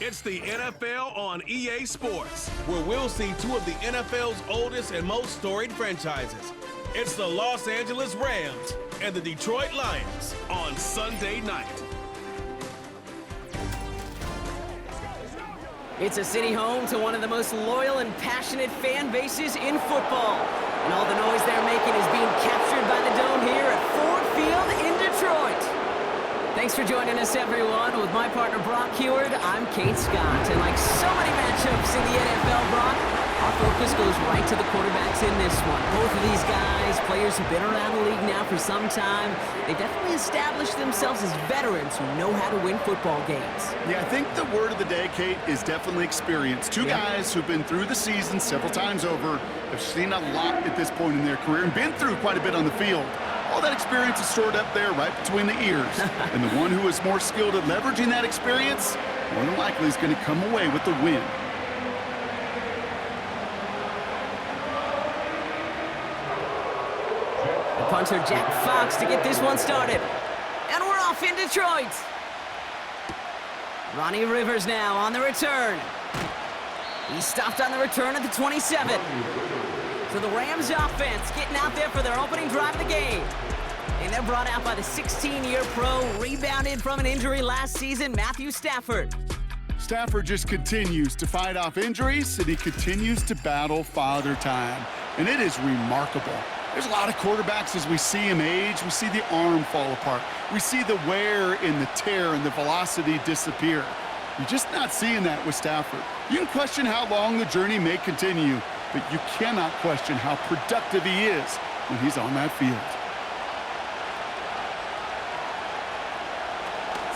It's the NFL on EA Sports, where we'll see two of the NFL's oldest and most storied franchises. It's the Los Angeles Rams and the Detroit Lions on Sunday night. It's a city home to one of the most loyal and passionate fan bases in football. And all the noise they're making is being captured by the Dome here at Ford Field in Detroit. Thanks for joining us, everyone. With my partner, Brock Heward, I'm Kate Scott. And like so many matchups in the NFL, Brock, our focus goes right to the quarterbacks in this one. Both of these guys, players who've been around the league now for some time, they definitely established themselves as veterans who know how to win football games. Yeah, I think the word of the day, Kate, is definitely experience. Two guys who've been through the season several times over, have seen a lot at this point in their career, and been through quite a bit on the field. All that experience is stored up there right between the ears. And the one who is more skilled at leveraging that experience, more than likely is going to come away with the win. The punter, Jack Fox, to get this one started. And we're off in Detroit. Ronnie Rivers now on the return. He stopped on the return at the 27. So the Rams offense getting out there for their opening drive of the game. And they're brought out by the 16-year pro, rebounded from an injury last season, Matthew Stafford. Stafford just continues to fight off injuries, and he continues to battle Father Time. And it is remarkable. There's a lot of quarterbacks as we see him age. We see the arm fall apart. We see the wear and the tear and the velocity disappear. You're just not seeing that with Stafford. You can question how long the journey may continue, but you cannot question how productive he is when he's on that field.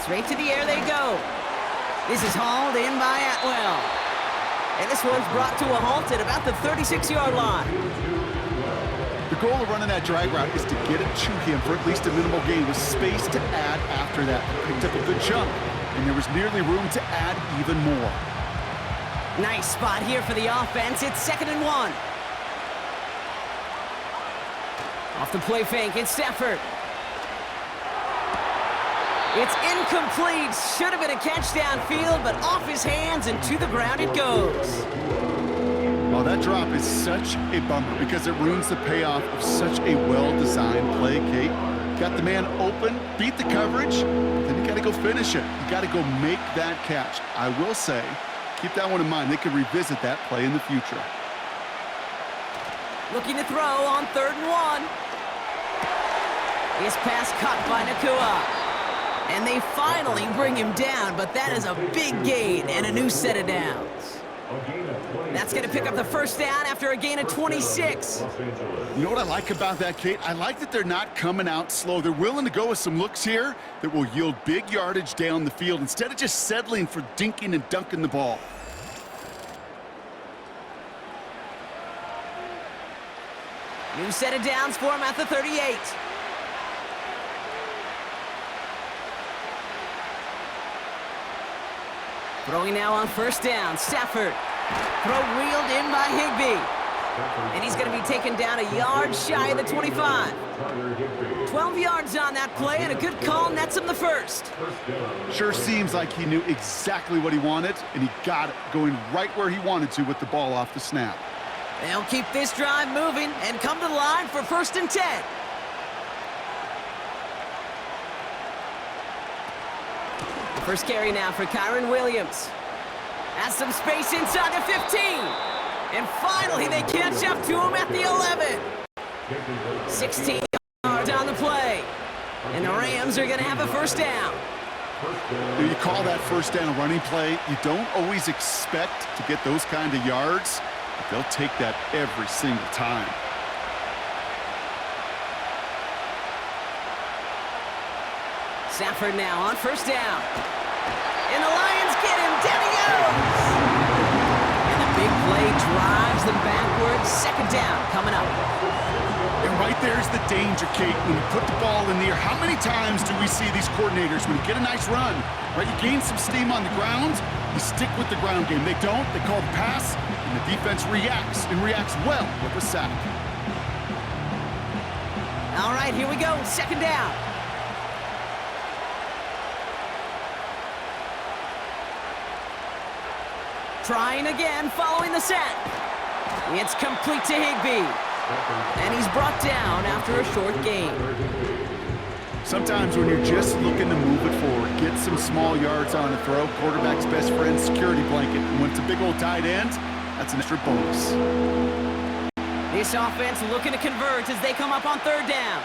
Straight to the air they go. This is hauled in by Atwell. And this one's brought to a halt at about the 36-yard line. The goal of running that drag route is to get it to him for at least a minimal gain with space to add after that. Picked up a good chunk, and there was nearly room to add even more. Nice spot here for the offense. It's 2nd and 1. Off the play fake, it's Stafford. It's incomplete. Should have been a catch downfield, but off his hands and to the ground it goes. Well, that drop is such a bummer because it ruins the payoff of such a well-designed play, Kate. Got the man open, beat the coverage, then you got to go finish it. You got to go make that catch. I will say, keep that one in mind. They could revisit that play in the future. Looking to throw on 3rd and 1. His pass caught by Nakua. And they finally bring him down, but that is a big gain and a new set of downs. That's going to pick up the first down after a gain of 26. You know what I like about that, Kate? I like that they're not coming out slow. They're willing to go with some looks here that will yield big yardage down the field instead of just settling for dinking and dunking the ball. New set of downs for him at the 38. Throwing now on 1st down, Stafford. Throw wheeled in by Higbee. And he's going to be taken down a yard shy of the 25. 12 yards on that play, and a good call nets him the first. Sure seems like he knew exactly what he wanted, and he got it, going right where he wanted to with the ball off the snap. They'll keep this drive moving and come to the line for 1st and 10. First carry now for Kyron Williams. Has some space inside the 15. And finally, they catch up to him at the 11. 16 yards on the play. And the Rams are going to have a 1st down. You call that 1st down running play. You don't always expect to get those kind of yards, but they'll take that every single time. Stafford now on 1st down. And the Lions get him. Down he goes. And the big play drives them backwards. 2nd down coming up. And right there's the danger, Kate, when you put the ball in the air. How many times do we see these coordinators, when you get a nice run, right, you gain some steam on the ground, you stick with the ground game. They don't. They call the pass, and the defense reacts, and reacts well with a sack. All right, here we go. 2nd down. Trying again following the sack. It's complete to Higbee. And he's brought down after a short gain. Sometimes when you're just looking to move it forward, get some small yards on a throw, quarterback's best friend, security blanket. And when it's a big old tight end, that's an extra bonus. This offense looking to convert as they come up on third down.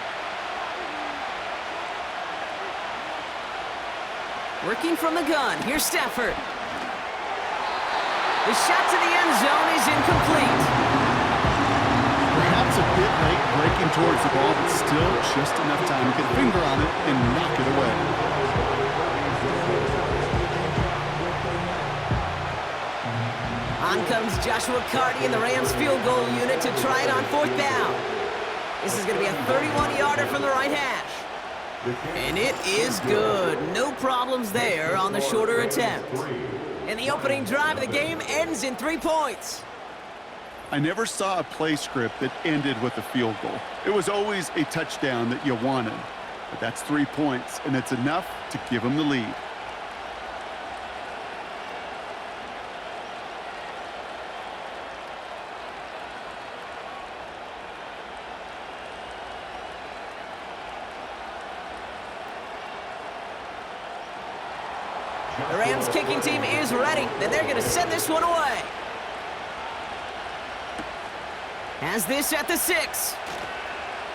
Working from the gun, here's Stafford. The shot to the end zone is incomplete. Perhaps a bit late breaking towards the ball, but still just enough time to get a finger on it and knock it away. On comes Joshua Carty and the Rams field goal unit to try it on fourth down. This is going to be a 31-yarder from the right hash. And it is good. No problems there on the shorter attempt. And the opening drive of the game ends in 3 points. I never saw a play script that ended with a field goal. It was always a touchdown that you wanted. But that's 3 points, and it's enough to give them the lead. The Rams kicking team is ready, and they're going to send this one away. Has this at the 6.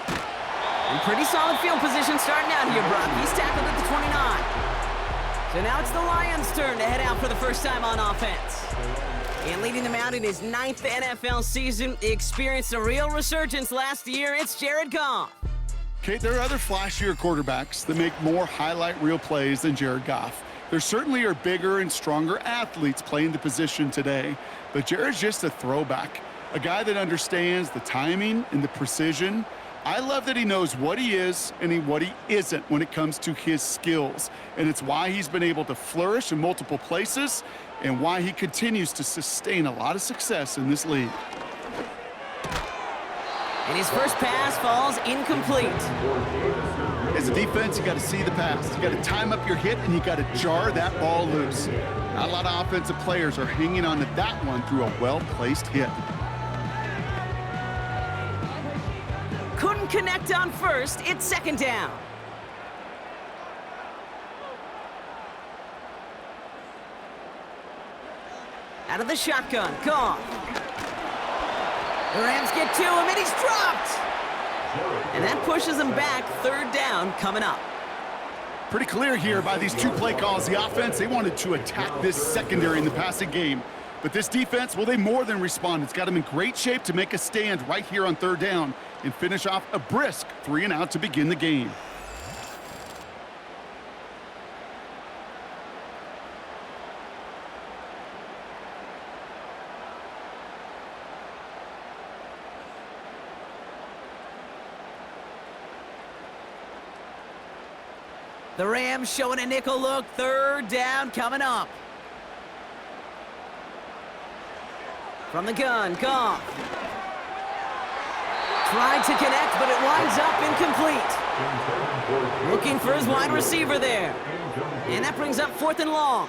And pretty solid field position starting out here, Brock. He's tackled at the 29. So now it's the Lions' turn to head out for the first time on offense. And leading them out in his 9th NFL season, he experienced a real resurgence last year. It's Jared Goff. Okay, there are other flashier quarterbacks that make more highlight reel plays than Jared Goff. There certainly are bigger and stronger athletes playing the position today, but Jared's just a throwback, a guy that understands the timing and the precision. I love that he knows what he is and what he isn't when it comes to his skills, and it's why he's been able to flourish in multiple places and why he continues to sustain a lot of success in this league. And his first pass falls incomplete. As a defense, you got to see the pass. You got to time up your hit, and you got to jar that ball loose. Not a lot of offensive players are hanging on to that one through a well-placed hit. Couldn't connect on first. It's second down. Out of the shotgun, Goff. The Rams get to him, and he's dropped. And that pushes them back. Third down coming up. Pretty clear here by these 2 play calls. The offense, they wanted to attack this secondary in the passing game. But this defense, well, they more than respond. It's got them in great shape to make a stand right here on third down and finish off a brisk 3 and out to begin the game. The Rams showing a nickel look. Third down coming up. From the gun, Goff. Tried to connect, but it winds up incomplete. Looking for his wide receiver there. And that brings up 4th and long.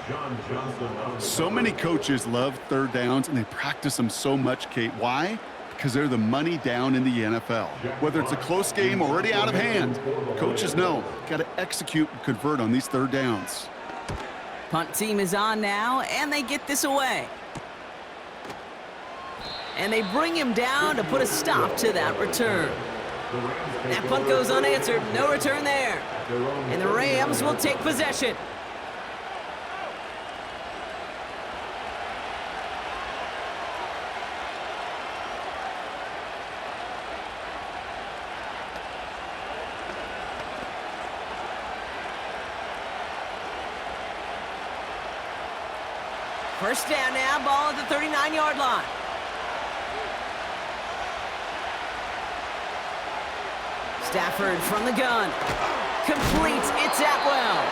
So many coaches love third downs, and they practice them so much, Kate. Why? Because they're the money down in the NFL. Whether it's a close game already out of hand, coaches know got to execute and convert on these third downs. Punt team is on now, and they get this away. And they bring him down to put a stop to that return. That punt goes unanswered. No return there. And the Rams will take possession. First down now, ball at the 39-yard line. Stafford from the gun. Complete, it's Atwell.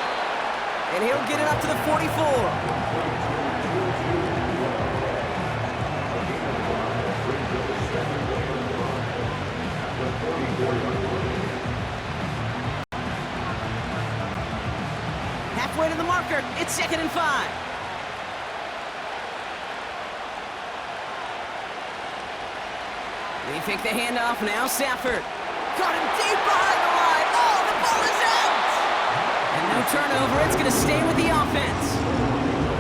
And he'll get it up to the 44. Halfway to the marker, it's 2nd and 5. They fake the handoff, now Stafford. Got him deep behind the line. Oh, the ball is out! And no turnover, it's going to stay with the offense.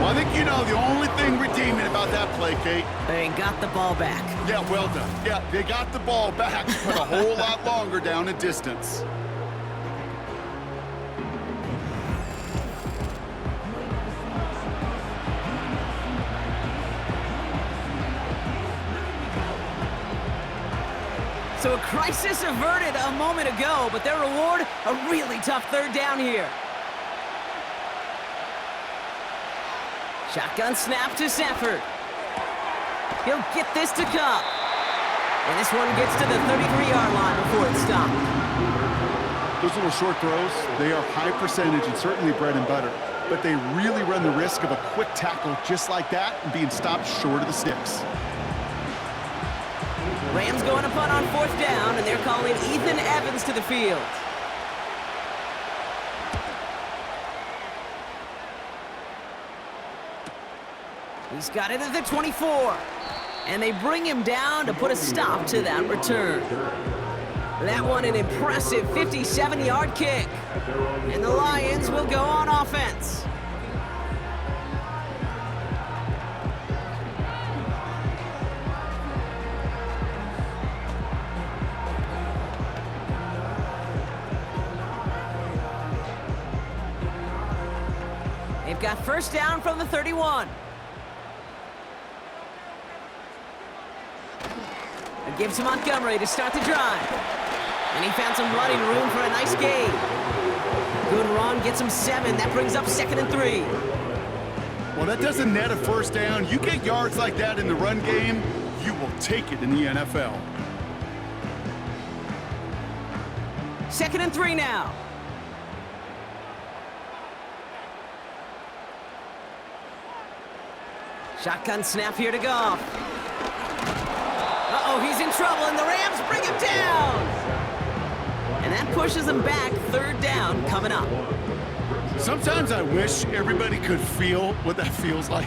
Well, I think you know the only thing redeeming about that play, Kate. They got the ball back. Yeah, well done. Yeah, they got the ball back, but a whole lot longer down in distance. So a crisis averted a moment ago, but their reward, a really tough third down here. Shotgun snap to Stafford. He'll get this to Cup. And this one gets to the 33-yard line before it's stopped. Those little short throws, they are high percentage and certainly bread and butter. But they really run the risk of a quick tackle just like that and being stopped short of the sticks. Rams going to punt on 4th down, and they're calling Ethan Evans to the field. He's got it at the 24. And they bring him down to put a stop to that return. That one an impressive 57-yard kick. And the Lions will go on offense. They've got 1st down from the 31. It gives to Montgomery to start the drive. And he found some running room for a nice gain. Good run, gets him 7. That brings up 2nd and 3. Well, that doesn't net a 1st down. You get yards like that in the run game, you will take it in the NFL. 2nd and 3 now. Shotgun snap here to Goff. Uh-oh, he's in trouble, and the Rams bring him down! And that pushes him back. 3rd down coming up. Sometimes I wish everybody could feel what that feels like.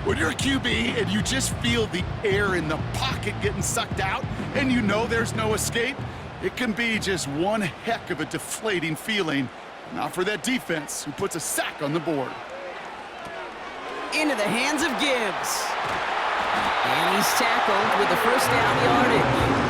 When you're a QB and you just feel the air in the pocket getting sucked out and you know there's no escape, it can be just one heck of a deflating feeling. Not for that defense who puts a sack on the board. Into the hands of Gibbs. And he's tackled with the 1st down yardage.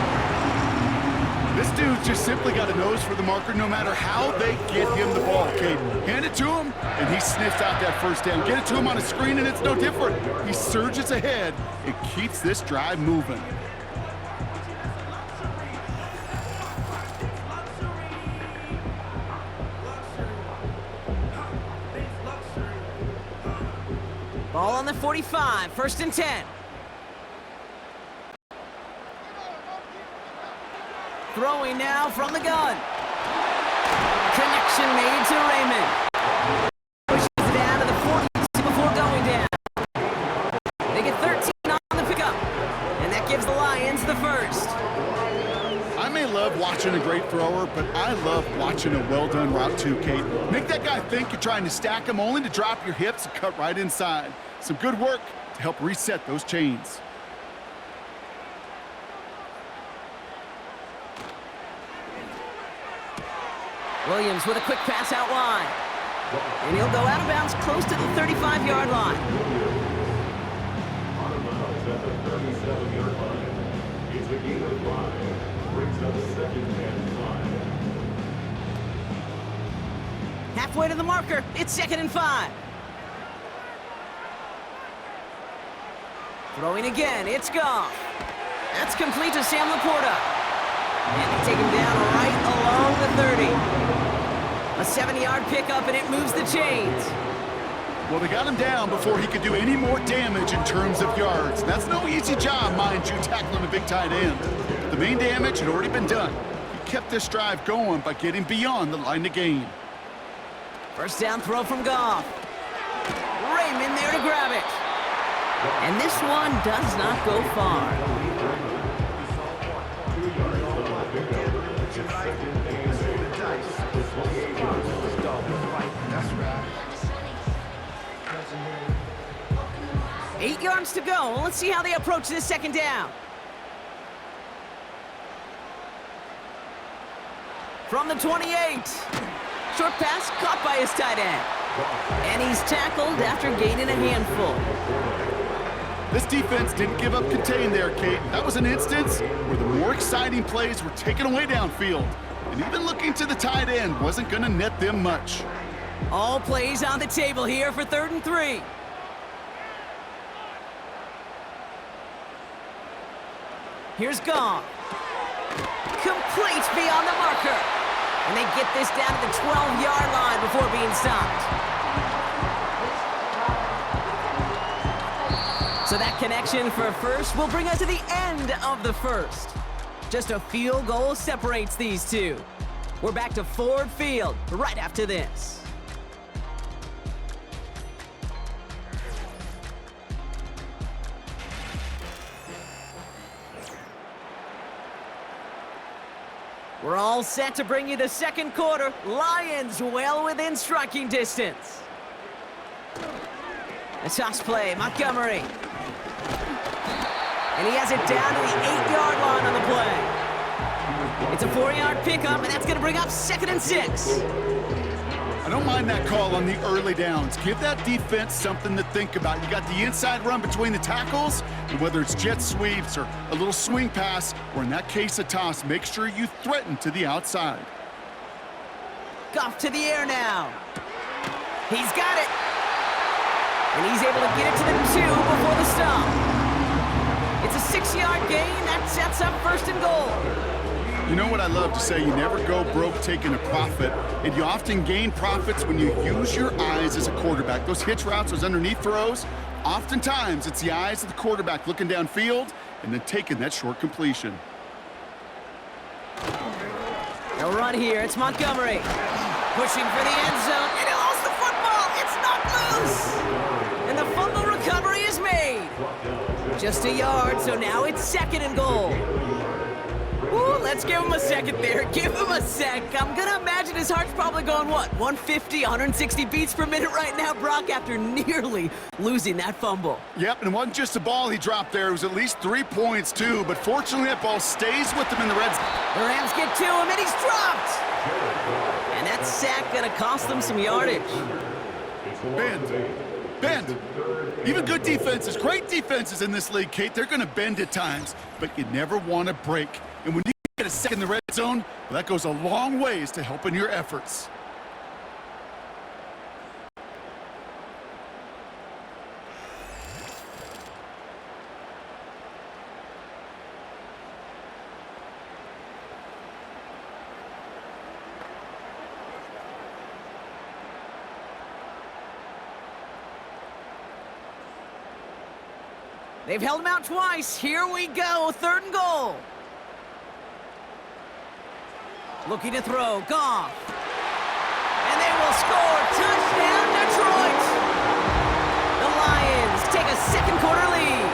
This dude just simply got a nose for the marker no matter how they get him the ball, Kate. Hand it to him, and he sniffs out that 1st down. Get it to him on a screen, and it's no different. He surges ahead and keeps this drive moving. Ball on the 45, 1st and 10. Throwing now from the gun. Connection made to Raymond. Pushes it down to the 40 before going down. They get 13 on the pickup. And that gives the Lions the 1st. I may love watching a great thrower, but I love watching a well-done route too, Kate. Make that guy think you're trying to stack him only to drop your hips and cut right inside. Some good work to help reset those chains. Williams with a quick pass out wide. And he'll go out of bounds close to the 35-yard line. Halfway to the marker, it's 2nd and 5. Throwing again, it's Goff. That's complete to Sam Laporta. And they take him down right along the 30. A 7-yard pickup, and it moves the chains. Well, they got him down before he could do any more damage in terms of yards. That's no easy job, mind you, tackling a big tight end. The main damage had already been done. He kept this drive going by getting beyond the line of gain. 1st down throw from Goff. Raymond there to grab it. And this one does not go far. Eight yards to go. Let's see how they approach this 2nd down. from the 28. Short pass caught by his tight end. And he's tackled after gaining a handful. This defense didn't give up contain there, Kate. That was an instance where the more exciting plays were taken away downfield. And even looking to the tight end wasn't going to net them much. All plays on the table here for 3rd and 3. Here's Goff. Complete beyond the marker. And they get this down to the 12-yard line before being stopped. So that connection for first will bring us to the end of the first. Just a field goal separates these two. We're back to Ford Field right after this. We're all set to bring you the second quarter. Lions well within striking distance. A toss play, Montgomery. And he has it down to the 8-yard line on the play. It's a 4-yard pickup, and that's going to bring up 2nd and 6. I don't mind that call on the early downs. Give that defense something to think about. You got the inside run between the tackles, and whether it's jet sweeps or a little swing pass, or in that case a toss, make sure you threaten to the outside. Goff to the air now. He's got it. And he's able to get it to the 2 before the stop. It's a 6-yard gain. That sets up 1st and goal. You know what I love to say? You never go broke taking a profit, and you often gain profits when you use your eyes as a quarterback. Those hitch routes, those underneath throws, oftentimes it's the eyes of the quarterback looking downfield and then taking that short completion. They'll run here. It's Montgomery. Pushing for the end zone, and he lost the football. It's knocked loose. And the fumble recovery is made. Just a yard, so now it's 2nd and goal. Ooh, let's give him a second there. Give him a sec. I'm going to imagine his heart's probably going, what, 150, 160 beats per minute right now, Brock, after nearly losing that fumble. Yep, and it wasn't just a ball he dropped there. It was at least 3 points, too. But fortunately, that ball stays with him in the red zone. The Rams get to him, and he's dropped. And that sack going to cost them some yardage. Bend. Even good defenses, great defenses in this league, Kate, they're going to bend at times, but you never want to break. And when you get a sack in the red zone, well, that goes a long ways to helping your efforts. They've held him out twice. Here we go, 3rd and goal. Looking to throw, Goff. And they will score. Touchdown, Detroit. The Lions take a 2nd quarter lead.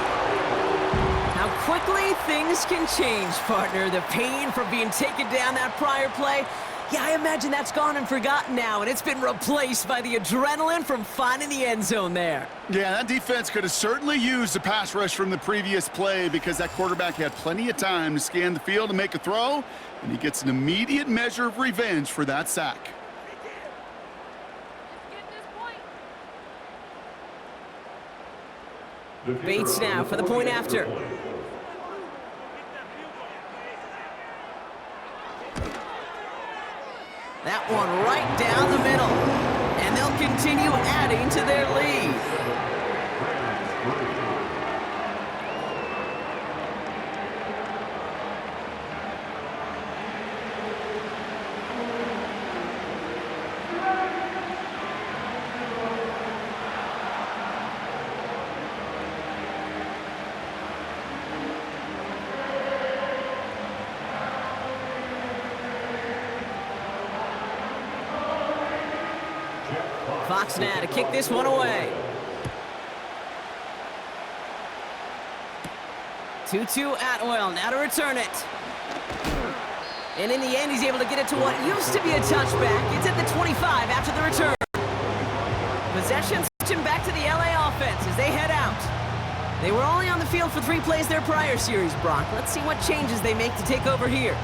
How quickly things can change, partner. The pain from being taken down that prior play. Yeah, I imagine that's gone and forgotten now, and it's been replaced by the adrenaline from finding the end zone there. Yeah, that defense could have certainly used the pass rush from the previous play because that quarterback had plenty of time to scan the field and make a throw, and he gets an immediate measure of revenge for that sack. Bates now for the point after. That one right down the middle. And they'll continue adding to their lead. Fox now to kick this one away. 2-2 Atwell now to return it. And in the end, he's able to get it to what used to be a touchback. It's at the 25 after the return. Possession switching back to the LA offense as they head out. They were only on the field for 3 plays their prior series, Brock. Let's see what changes they make to take over here.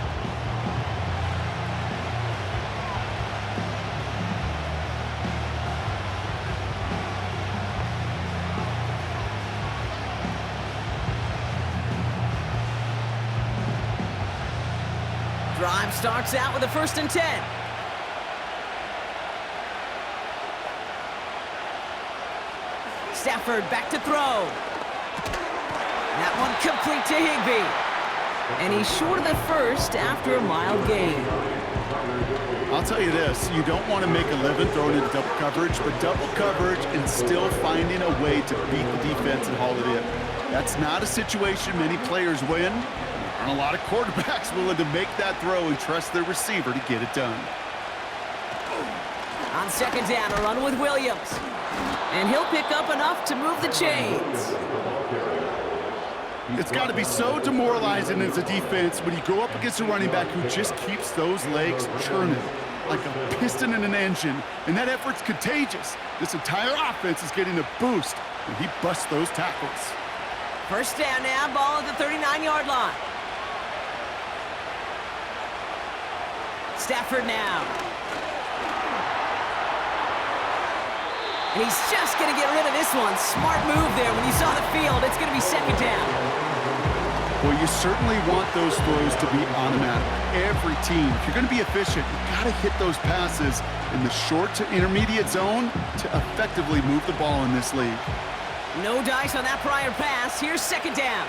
Drive starts out with a 1st and 10. Stafford back to throw. That one complete to Higbee. And he's short of the first after a mild gain. I'll tell you this, you don't want to make a living throwing into double coverage, but double coverage and still finding a way to beat the defense and haul it in. That's not a situation many players win, and a lot of quarterbacks willing to make that throw and trust their receiver to get it done. On 2nd down, a run with Williams. And he'll pick up enough to move the chains. It's got to be so demoralizing as a defense when you go up against a running back who just keeps those legs churning like a piston in an engine, and that effort's contagious. This entire offense is getting a boost when he busts those tackles. 1st down now, ball at the 39-yard line. Stafford now. And he's just going to get rid of this one. Smart move there when you saw the field. It's going to be 2nd down. Well, you certainly want those throws to be automatic. Every team, if you're going to be efficient, you've got to hit those passes in the short to intermediate zone to effectively move the ball in this league. No dice on that prior pass. Here's 2nd down.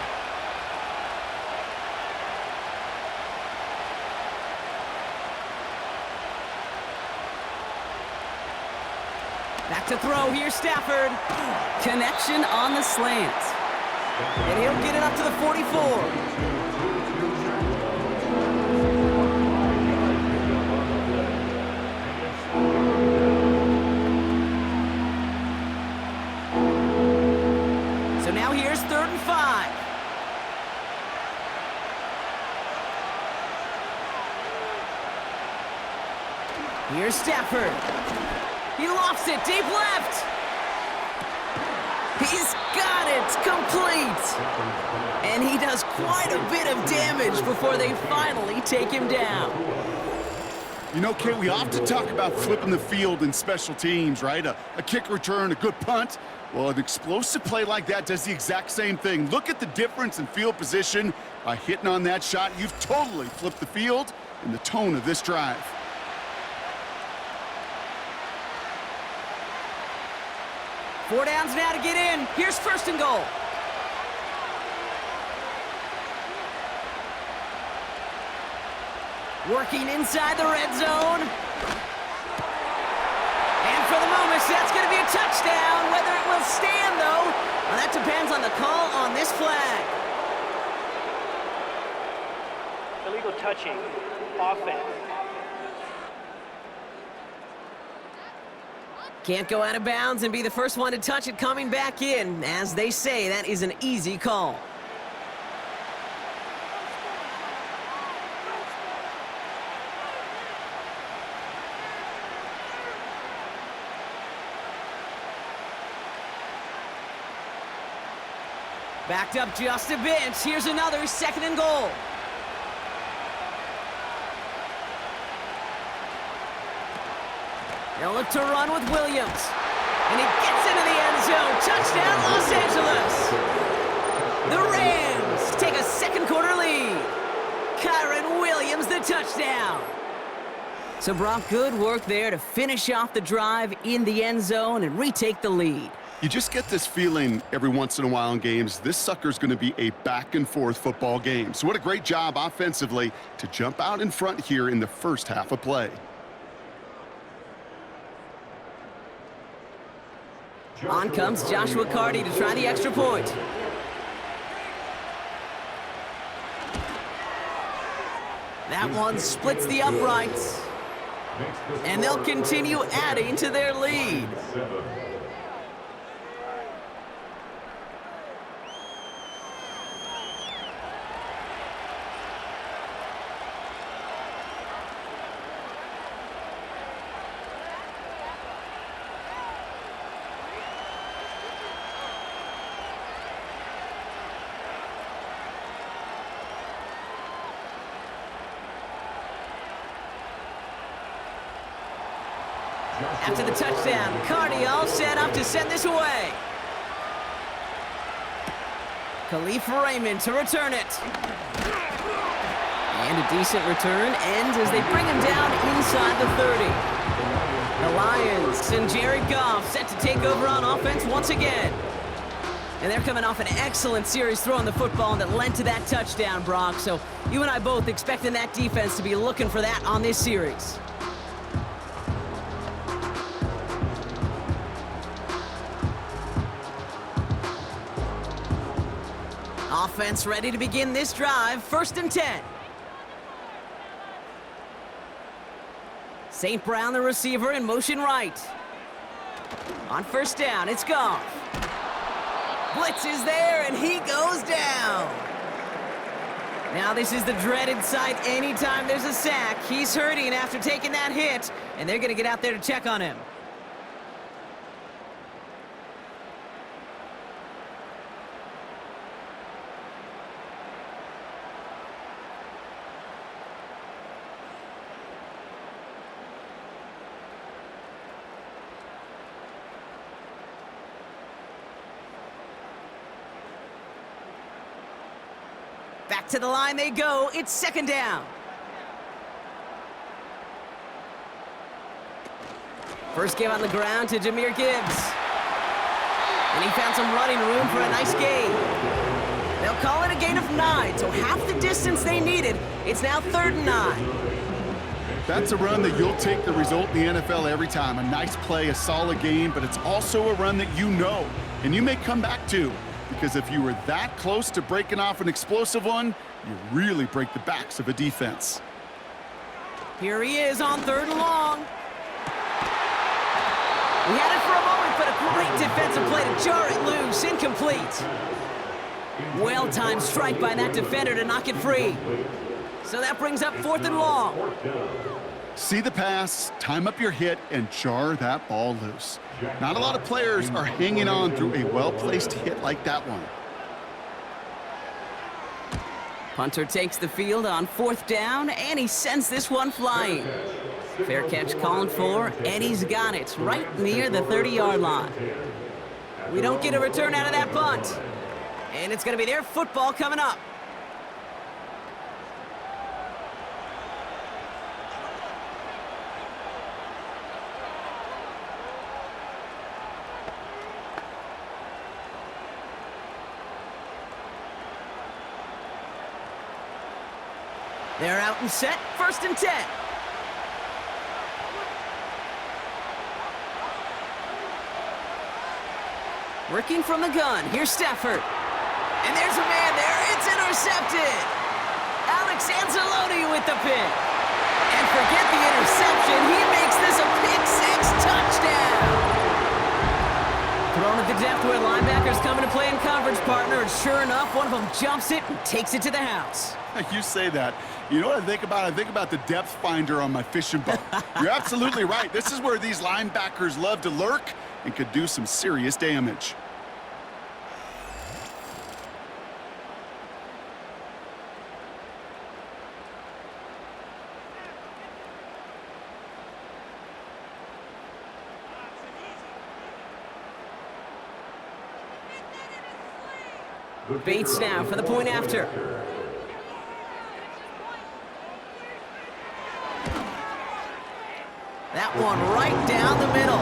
Back to throw. Here's Stafford. Connection on the slant. And he'll get it up to the 44. So now here's 3rd and 5. Here's Stafford. He lofts it deep left. He's got it complete. And he does quite a bit of damage before they finally take him down. You know, Kate, we often talk about flipping the field in special teams, right? A kick return, a good punt. Well, an explosive play like that does the exact same thing. Look at the difference in field position. By hitting on that shot, you've totally flipped the field and the tone of this drive. Four downs now to get in. Here's 1st and goal. Working inside the red zone. And for the moment, that's going to be a touchdown. Whether it will stand, though, well, that depends on the call on this flag. Illegal touching. Offense. Can't go out of bounds and be the first one to touch it coming back in. As they say, that is an easy call. Backed up just a bit. Here's another 2nd and goal. They'll look to run with Williams. And he gets into the end zone. Touchdown, Los Angeles. The Rams take a 2nd quarter lead. Kyron Williams, the touchdown. So, Brock, good work there to finish off the drive in the end zone and retake the lead. You just get this feeling every once in a while in games, this sucker's going to be a back-and-forth football game. So what a great job offensively to jump out in front here in the first half of play. On comes Joshua Carty to try the extra point. That one splits the uprights. And they'll continue adding to their lead. After the touchdown, Carty all set up to send this away. Khalif Raymond to return it. And a decent return ends as they bring him down inside the 30. The Lions and Jared Goff set to take over on offense once again. And they're coming off an excellent series throwing the football that led to that touchdown, Brock. So you and I both expecting that defense to be looking for that on this series. Offense ready to begin this drive. 1st and 10. St. Brown, the receiver, in motion right. On 1st down, it's Goff. Blitz is there, and he goes down. Now this is the dreaded sight anytime there's a sack. He's hurting after taking that hit, and they're going to get out there to check on him. Back to the line they go. It's 2nd down. First give on the ground to Jahmyr Gibbs. And he found some running room for a nice gain. They'll call it a gain of 9, so half the distance they needed. It's now 3rd and 9. That's a run that you'll take the result in the NFL every time. A nice play, a solid game, but it's also a run that you know, and you may come back to. Because if you were that close to breaking off an explosive one, you really break the backs of a defense. Here he is on 3rd and long. He had it for a moment, but a great defensive play to jar it loose. Incomplete. Well-timed strike by that defender to knock it free. So that brings up 4th and long. See the pass, time up your hit, and jar that ball loose. Not a lot of players are hanging on through a well-placed hit like that one. Punter takes the field on 4th down, and he sends this one flying. Fair catch called for, and he's got it right near the 30-yard line. We don't get a return out of that punt. And it's going to be their football coming up. They're out and set, 1st and 10. Working from the gun, here's Stafford. And there's a man there, it's intercepted. Alex Anzalone with the pick. And forget the interception, he makes this a pick-6 touchdown. Thrown at the depth where linebackers coming to play in coverage, partner, and sure enough, one of them jumps it and takes it to the house. You say that. You know what I think about? I think about the depth finder on my fishing boat. You're absolutely right. This is where these linebackers love to lurk and could do some serious damage. Bates now for the point after. That one right down the middle.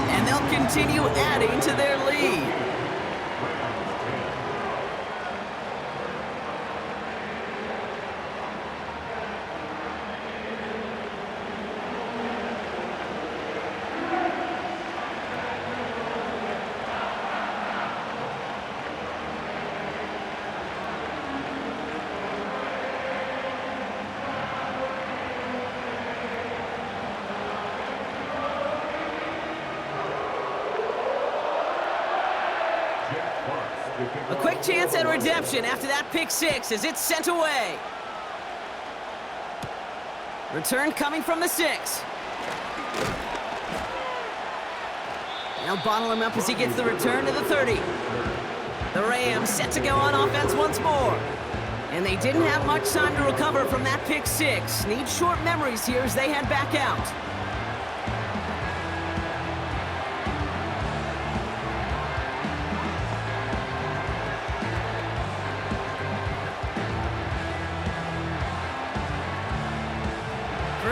And they'll continue adding to their lead. A quick chance at redemption after that pick-6 as it's sent away. Return coming from the 6. They'll bottle him up as he gets the return to the 30. The Rams set to go on offense once more. And they didn't have much time to recover from that pick-6. Need short memories here as they head back out.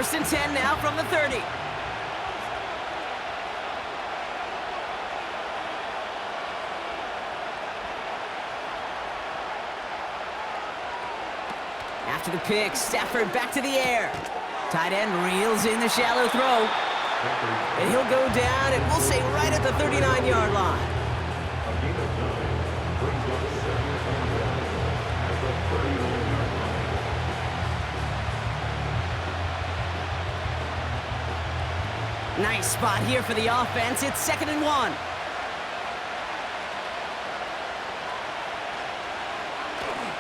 First and 10 now from the 30. After the pick, Stafford back to the air. Tight end reels in the shallow throw. And he'll go down, and we'll say right at the 39-yard line. Nice spot here for the offense. It's 2nd and 1.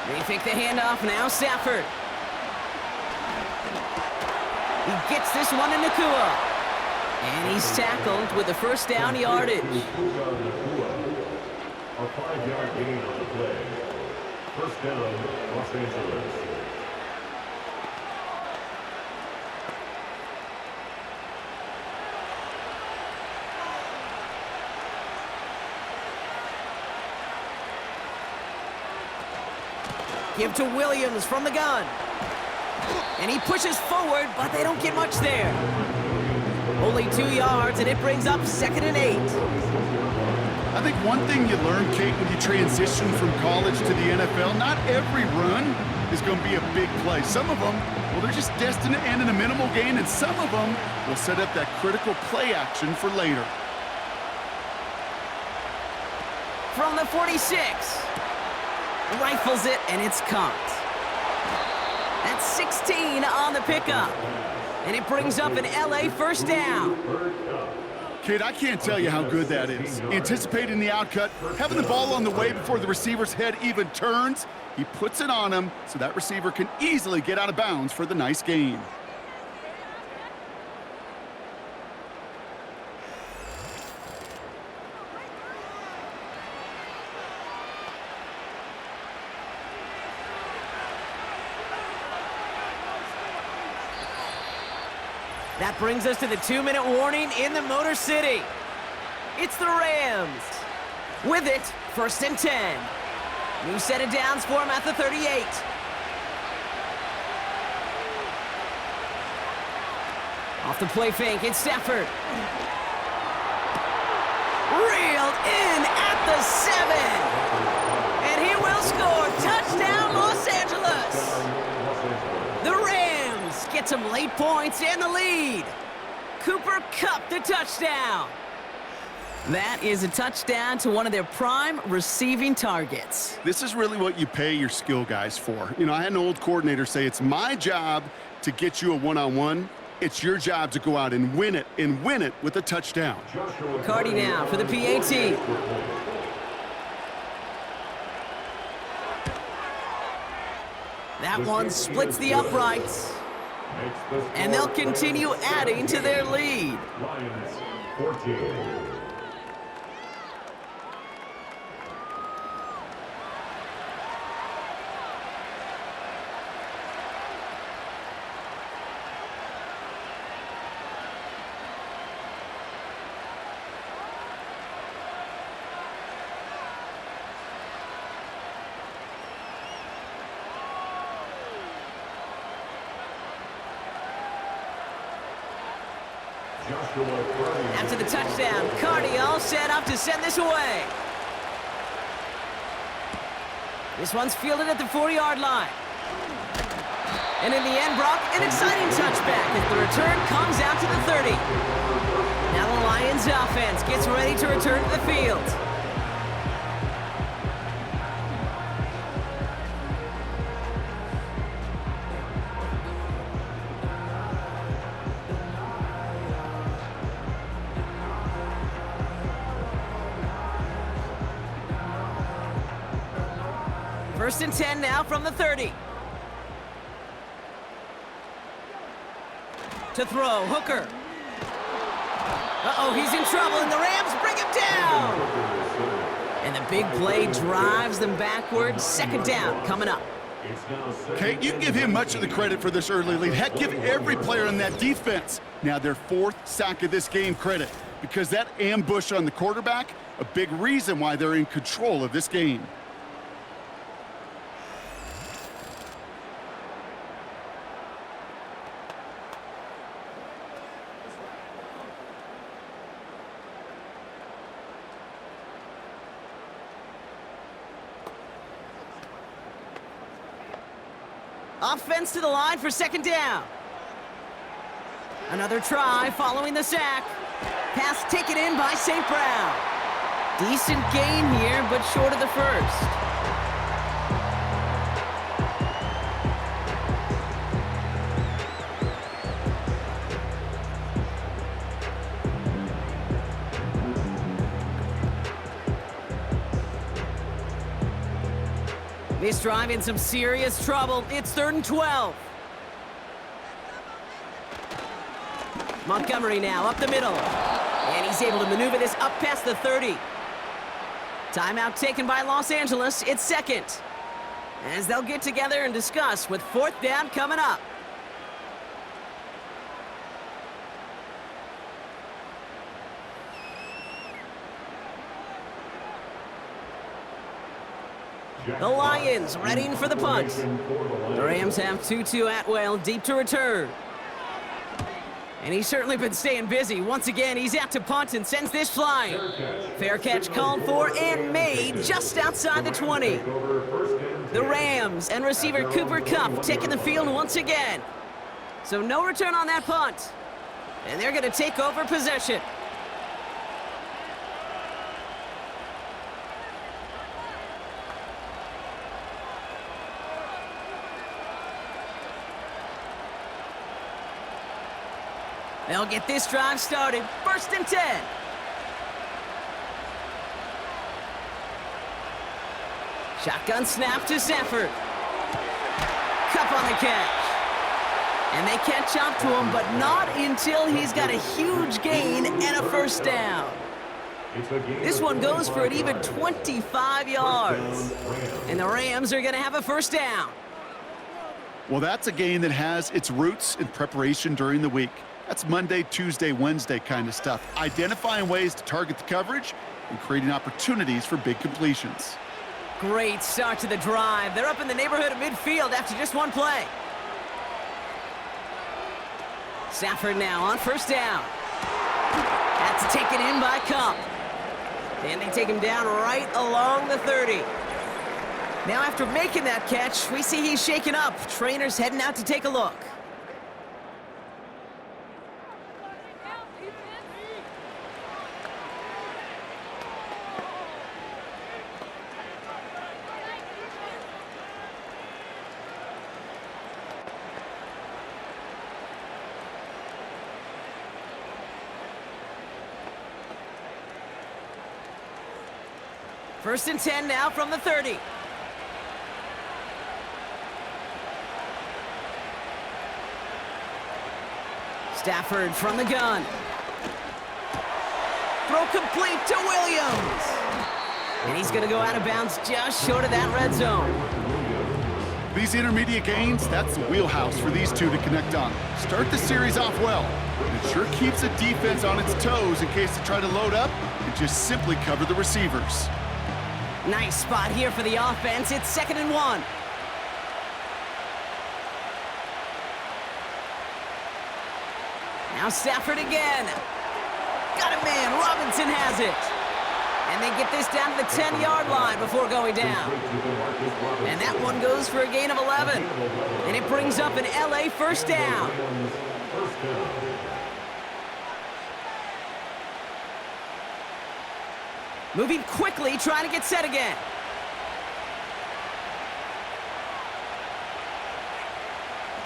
They fake the handoff now, Stafford. He gets this one in Nakua. And he's tackled with the first down yardage. A 5-yard gain on the play. First down, Los Angeles. Give to Williams from the gun. And he pushes forward, but they don't get much there. Only 2 yards, and it brings up 2nd and 8. I think one thing you learn, Kate, when you transition from college to the NFL, not every run is going to be a big play. Some of them, well, they're just destined to end in a minimal gain, and some of them will set up that critical play action for later. From the 46. Rifles it, and it's caught. That's 16 on the pickup. And it brings up an LA first down. Kid, I can't tell you how good that is. Anticipating the outcut, having the ball on the way before the receiver's head even turns, he puts it on him so that receiver can easily get out of bounds for the nice gain. That brings us to the 2-minute warning in the Motor City. It's the Rams. With it, 1st and 10. New set of downs for him at the 38. Off the play fake, it's Stafford. Reeled in at the 7. And he will score. Touchdown, Los Angeles. The Rams get some late points and the lead. Cooper Kupp the touchdown. That is a touchdown to one of their prime receiving targets. This is really what you pay your skill guys for. You know, I had an old coordinator say, it's my job to get you a one-on-one. It's your job to go out and win it with a touchdown. Cardi now for the PAT. That one splits the uprights. And they'll continue adding to their lead. Lions 14. After the touchdown, Cardi all set up to send this away. This one's fielded at the 4-yard line. And in the end, Brock, an exciting touchback as the return comes out to the 30. Now the Lions offense gets ready to return to the field. First and 10 now from the 30. To throw, Hooker. Uh-oh, he's in trouble, and the Rams bring him down. And the big play drives them backwards. 2nd down coming up. Okay, you can give him much of the credit for this early lead. Heck, give every player in that defense now their 4th sack of this game credit, because that ambush on the quarterback, a big reason why they're in control of this game. Offense to the line for second down. Another try following the sack. Pass taken in by St. Brown. Decent gain here, but short of the first. This drive in some serious trouble. It's 3rd and 12. Montgomery now up the middle. And he's able to maneuver this up past the 30. Timeout taken by Los Angeles. It's second. As they'll get together and discuss with 4th down coming up. The Lions readying for the punt. The Rams have Tutu Atwell deep to return. And he's certainly been staying busy. Once again, he's out to punt and sends this flying. Fair catch called for and made just outside the 20. The Rams and receiver Cooper Kupp taking the field once again. So no return on that punt. And they're going to take over possession. They'll get this drive started. 1st and 10. Shotgun snap to Stafford. Kupp on the catch. And they catch up to him, but not until he's got a huge gain and a first down. This one goes for an even 25 yards. And the Rams are going to have a first down. Well, that's a game that has its roots in preparation during the week. That's Monday, Tuesday, Wednesday kind of stuff. Identifying ways to target the coverage and creating opportunities for big completions. Great start to the drive. They're up in the neighborhood of midfield after just one play. Stafford now on first down. That's taken in by Kupp. And they take him down right along the 30. Now after making that catch, we see he's shaken up. Trainer's heading out to take a look. First and 10 now from the 30. Stafford from the gun. Throw complete to Williams. And he's going to go out of bounds just short of that red zone. These intermediate gains, that's the wheelhouse for these two to connect on. Start the series off well. And it sure keeps the defense on its toes in case they try to load up and just simply cover the receivers. Nice spot here for the offense. It's 2nd and 1. Now Stafford again. Got a man. Robinson has it. And they get this down to the 10-yard line before going down. And that one goes for a gain of 11. And it brings up an LA first down. Moving quickly, trying to get set again.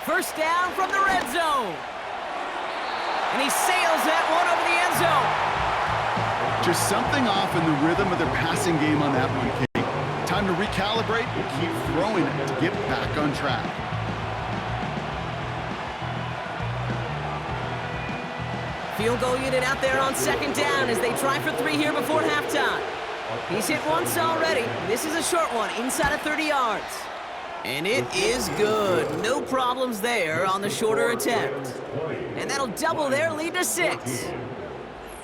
First down from the red zone. And he sails that one over the end zone. Just something off in the rhythm of their passing game on that one, Kate. Time to recalibrate and keep throwing it to get back on track. Field goal unit out there on 2nd down as they try for 3 here before halftime. He's hit once already. This is a short one, inside of 30 yards. And it is good. No problems there on the shorter attempt. And that'll double their lead to 6.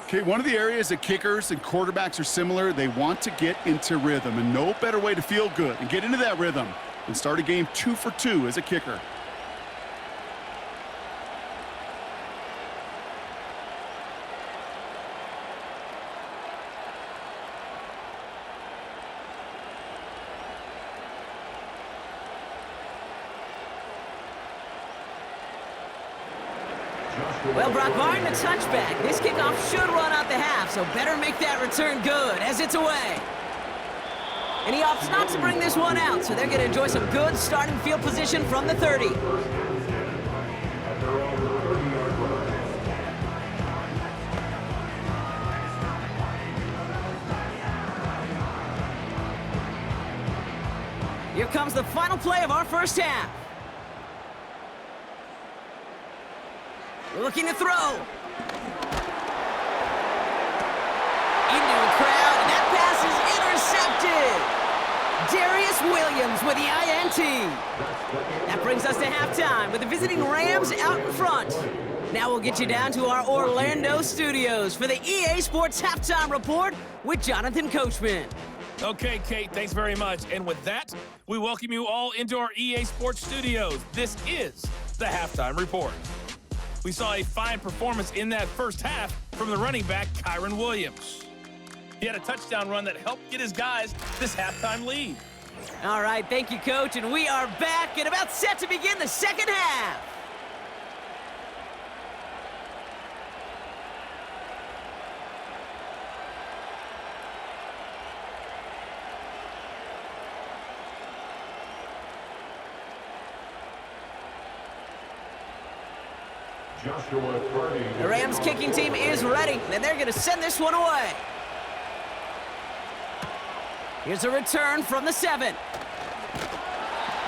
Okay, one of the areas that kickers and quarterbacks are similar, they want to get into rhythm. And no better way to feel good and get into that rhythm than start a game 2 for 2 as a kicker. Well, Brock, barring the touchback, this kickoff should run out the half, so better make that return good as it's away. And he opts not to bring this one out, so they're going to enjoy some good starting field position from the 30. Here comes the final play of our first half. Looking to throw. Into a crowd, and that pass is intercepted. Darius Williams with the INT. That brings us to halftime with the visiting Rams out in front. Now we'll get you down to our Orlando studios for the EA Sports Halftime Report with Jonathan Coachman. Okay, Kate, thanks very much. And with that, we welcome you all into our EA Sports studios. This is the Halftime Report. We saw a fine performance in that first half from the running back, Kyron Williams. He had a touchdown run that helped get his guys this halftime lead. All right, thank you, Coach, and we are back and about set to begin the second half. The Rams kicking team is ready, and they're going to send this one away. Here's a return from the 7.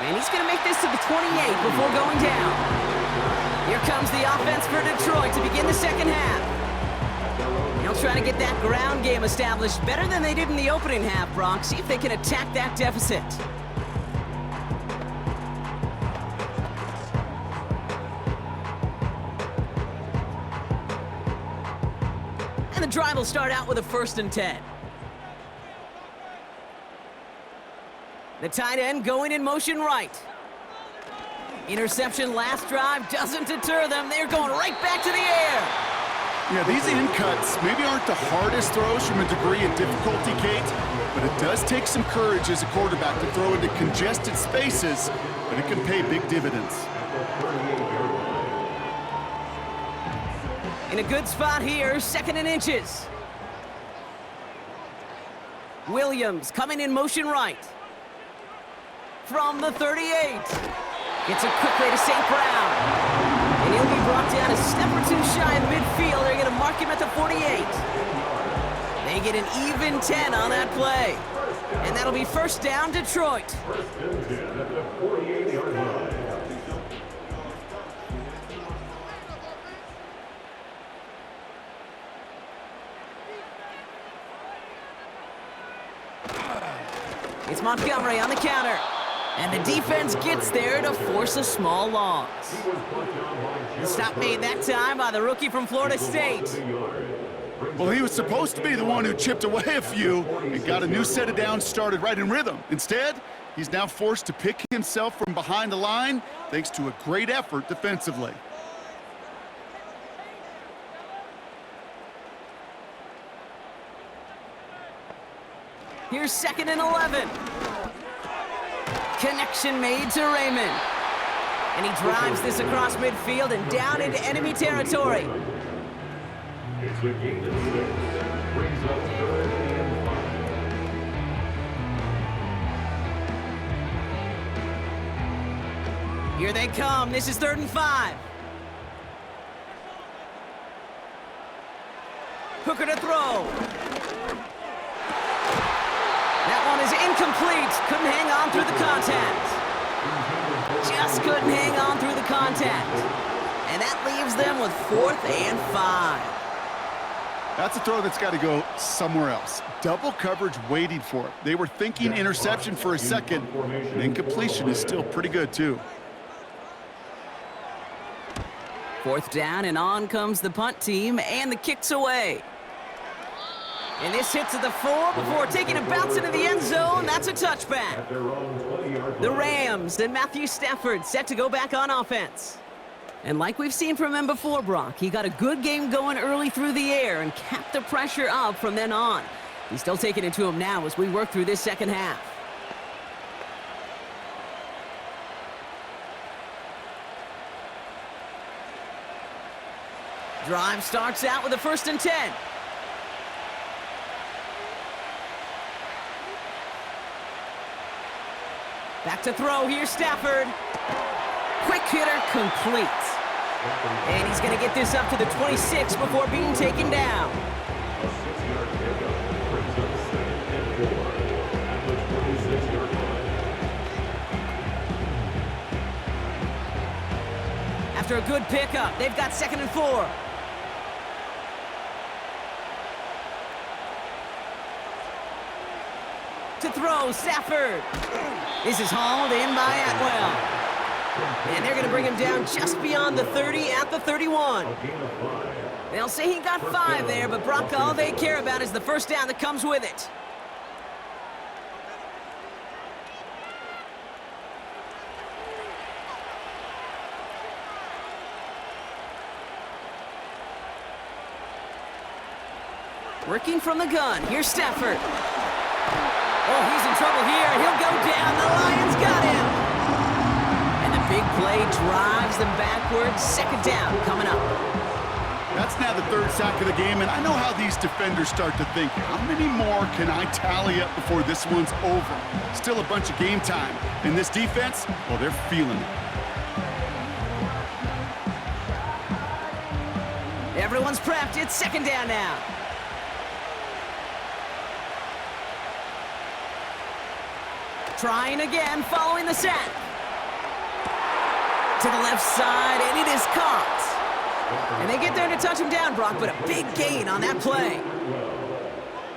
And he's going to make this to the 28 before going down. Here comes the offense for Detroit to begin the second half. They'll try to get that ground game established better than they did in the opening half, Brock. See if they can attack that deficit. And the drive will start out with a 1st and 10. The tight end going in motion right. Interception last drive doesn't deter them. They're going right back to the air. Yeah, these in cuts maybe aren't the hardest throws from a degree of difficulty, Kate, but it does take some courage as a quarterback to throw into congested spaces, but it can pay big dividends. In a good spot here, 2nd and inches. Williams coming in motion right. From the 38. Gets a quick way to St. Brown. And he'll be brought down a step or two shy of midfield. They're going to mark him at the 48. They get an even 10 on that play. And that'll be 1st down, Detroit. 1st and 10 at the 48-yard line. It's Montgomery on the counter. And the defense gets there to force a small loss. The stop made that time by the rookie from Florida State. Well, he was supposed to be the one who chipped away a few and got a new set of downs started right in rhythm. Instead, he's now forced to pick himself from behind the line thanks to a great effort defensively. Here's 2nd and 11. Connection made to Raymond. And he drives this across midfield and down into enemy territory. It's the game at 6. Brings up 3rd and 5. Here they come. This is 3rd and 5. Hooker to throw. That one is incomplete. Couldn't hang on through the contact. Just couldn't hang on through the contact. And that leaves them with 4th and 5. That's a throw that's got to go somewhere else. Double coverage waiting for it. They were thinking interception for a second, and incompletion is still pretty good, too. 4th down, and on comes the punt team, and the kick's away. And this hits at the 4 before taking a bounce into the end zone. That's a touchback. The Rams and Matthew Stafford set to go back on offense. And like we've seen from him before, Brock, he got a good game going early through the air and kept the pressure up from then on. He's still taking it to him now as we work through this second half. Drive starts out with a 1st and 10. Back to throw here, Stafford. Quick hitter complete. And he's going to get this up to the 26 before being taken down. A 6-yard pickup brings up 2nd and 4 at the 26-yard line. After a good pickup, they've got 2nd and 4. To throw, Stafford. This is hauled in by Atwell. And they're going to bring him down just beyond the 30 at the 31. A gain of 5. They'll say he got 5 there, but Brock, all they care about is the 1st down that comes with it. Working from the gun, here's Stafford. Oh, he's in trouble here. He'll go down. The Lions got him. And the big play drives them backwards. 2nd down coming up. That's now the 3rd sack of the game, and I know how these defenders start to think. How many more can I tally up before this one's over? Still a bunch of game time. And this defense, well, they're feeling it. Everyone's prepped. It's 2nd down now. Trying again, following the sack. To the left side, and it is caught. And they get there to touch him down, Brock, but a big gain on that play.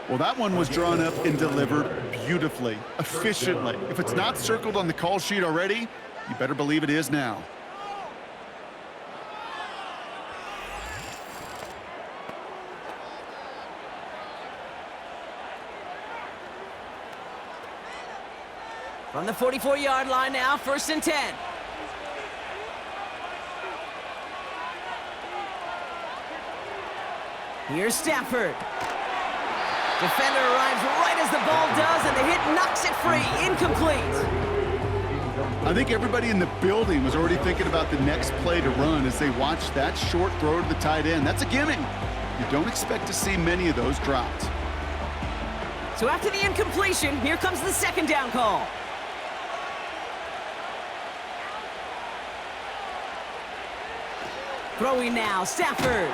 Well, that one was drawn up and delivered beautifully, efficiently. If it's not circled on the call sheet already, you better believe it is now. From the 44-yard line now, 1st and 10. Here's Stafford. Defender arrives right as the ball does, and the hit knocks it free. Incomplete. I think everybody in the building was already thinking about the next play to run as they watched that short throw to the tight end. That's a gimme. You don't expect to see many of those dropped. So after the incompletion, here comes the 2nd down call. Throwing now, Stafford.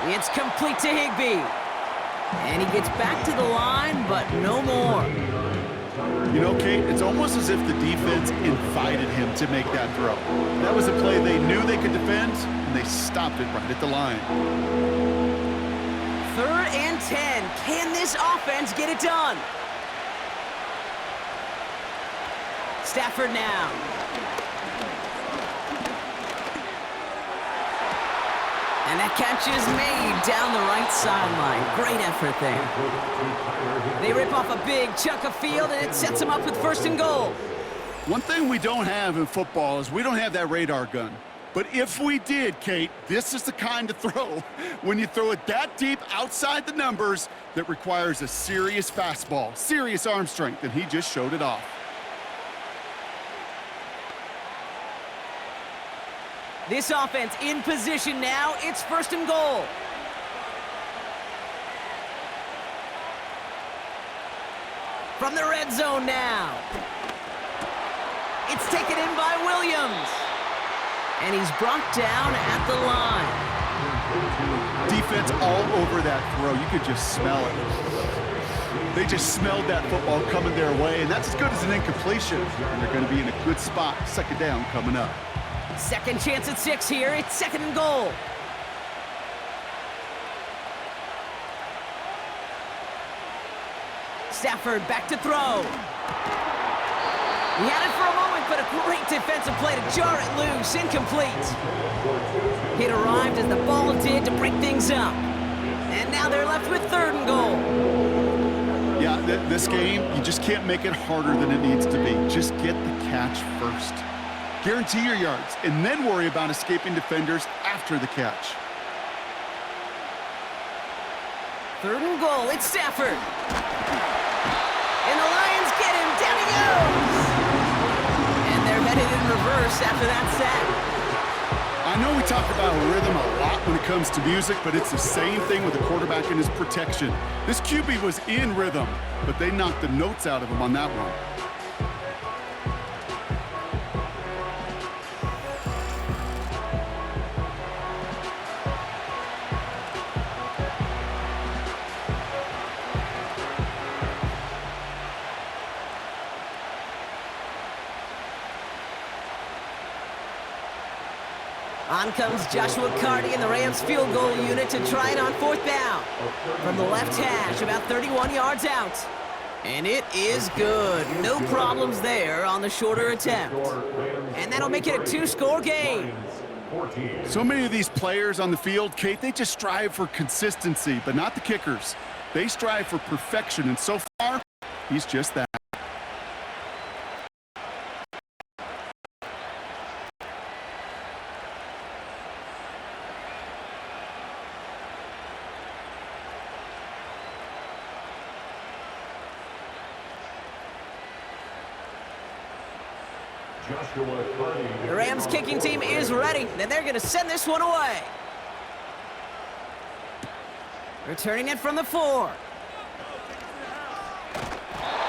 It's complete to Higbee. And he gets back to the line, but no more. You know, Kate, it's almost as if the defense invited him to make that throw. That was a play they knew they could defend, and they stopped it right at the line. 3rd and 10. Can this offense get it done? Stafford now. And that catch is made down the right sideline. Great effort there. They rip off a big chunk of field, and it sets them up with 1st and goal. One thing we don't have in football is we don't have that radar gun. But if we did, Kate, this is the kind of throw, when you throw it that deep outside the numbers, that requires a serious fastball, serious arm strength, and he just showed it off. This offense in position now. It's 1st and goal. From the red zone now. It's taken in by Williams. And he's brought down at the line. Defense all over that throw. You could just smell it. They just smelled that football coming their way, and that's as good as an incompletion. And they're going to be in a good spot. 2nd down coming up. 2nd chance at 6 here. It's 2nd and goal. Stafford back to throw. He had it for a moment, but a great defensive play to jar it loose. Incomplete. Hit arrived as the ball did to break things up. And now they're left with 3rd and goal. Yeah, this game, you just can't make it harder than it needs to be. Just get the catch first. Guarantee your yards, and then worry about escaping defenders after the catch. 3rd and goal. It's Stafford. And the Lions get him. Down he goes. And they're headed in reverse after that sack. I know we talk about rhythm a lot when it comes to music, but it's the same thing with the quarterback and his protection. This QB was in rhythm, but they knocked the notes out of him on that one. On comes Joshua Carty and the Rams field goal unit to try it on 4th down. From the left hash, about 31 yards out. And it is good. No problems there on the shorter attempt. And that'll make it a 2-score game. So many of these players on the field, Kate, they just strive for consistency, but not the kickers. They strive for perfection, and so far, he's just that. The Rams kicking team is ready, and they're going to send this one away. Returning it from the 4.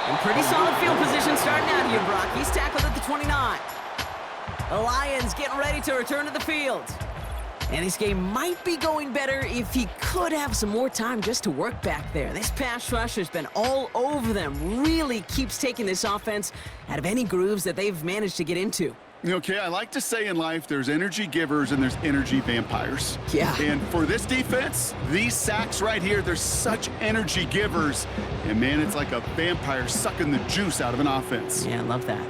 In pretty solid field position starting out here, Brock. He's tackled at the 29. The Lions getting ready to return to the field. And this game might be going better if he could have some more time just to work back there. This pass rush has been all over them. Really keeps taking this offense out of any grooves that they've managed to get into. Okay, I like to say in life there's energy givers and there's energy vampires. Yeah. And for this defense, these sacks right here, they're such energy givers. And man, it's like a vampire sucking the juice out of an offense. Yeah, I love that.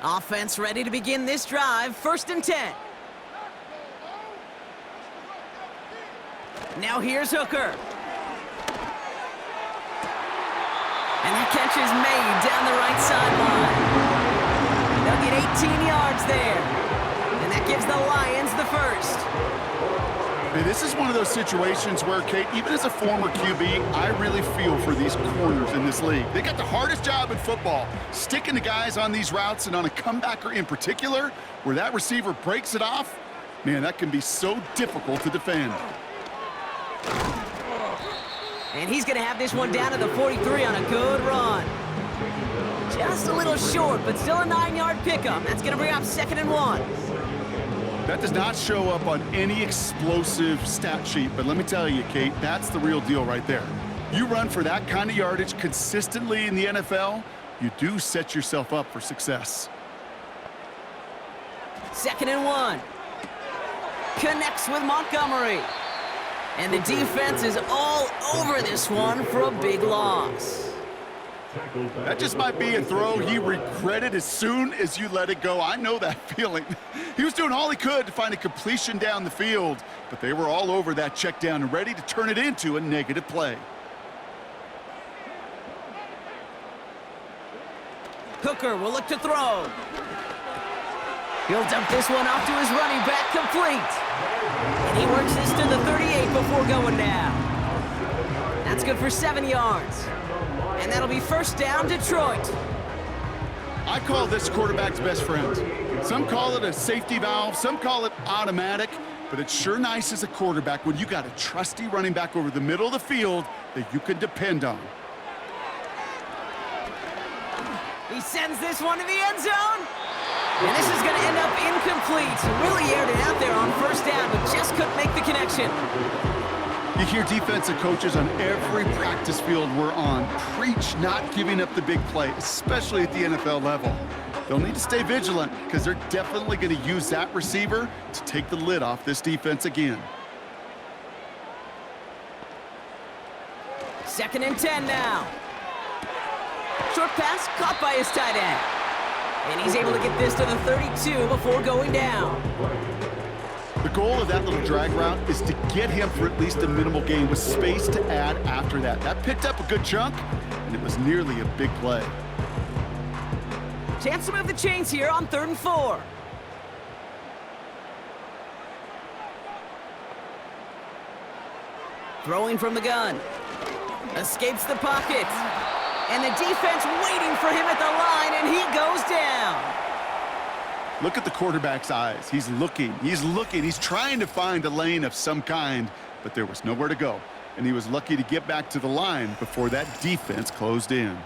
Offense ready to begin this drive. 1st and 10. Now here's Hooker. And that catch is made down the right sideline. They'll get 18 yards there. And that gives the Lions the 1st. Hey, this is one of those situations where, Kate, even as a former QB, I really feel for these corners in this league. They got the hardest job in football, sticking the guys on these routes and on a comebacker in particular, where that receiver breaks it off. Man, that can be so difficult to defend. And he's going to have this one down to the 43 on a good run. Just a little short, but still a 9-yard pickup. That's going to bring up 2nd and 1. That does not show up on any explosive stat sheet, but let me tell you, Kate, that's the real deal right there. You run for that kind of yardage consistently in the NFL, you do set yourself up for success. 2nd and 1. Connects with Montgomery. And the defense is all over this one for a big loss. That just might be a throw he regretted as soon as you let it go. I know that feeling. He was doing all he could to find a completion down the field, but they were all over that check down and ready to turn it into a negative play. Hooker will look to throw. He'll dump this one off to his running back, complete. And he works this to the 38 before going down. That's good for 7 yards. And that'll be 1st down, Detroit. I call this quarterback's best friend. Some call it a safety valve, some call it automatic, but it's sure nice as a quarterback when you got a trusty running back over the middle of the field that you can depend on. He sends this one to the end zone. And this is going to end up incomplete. Really aired it out there on 1st down, but just couldn't make the connection. You hear defensive coaches on every practice field we're on preach not giving up the big play, especially at the NFL level. They'll need to stay vigilant because they're definitely going to use that receiver to take the lid off this defense again. 2nd and 10 now. Short pass caught by his tight end. And he's able to get this to the 32 before going down. The goal of that little drag route is to get him for at least a minimal gain with space to add after that. That picked up a good chunk, and it was nearly a big play. Chance to move the chains here on 3rd and 4. Throwing from the gun. Escapes the pocket. And the defense waiting for him at the line, and he goes down. Look at the quarterback's eyes. He's looking. He's trying to find a lane of some kind, but there was nowhere to go. And he was lucky to get back to the line before that defense closed in.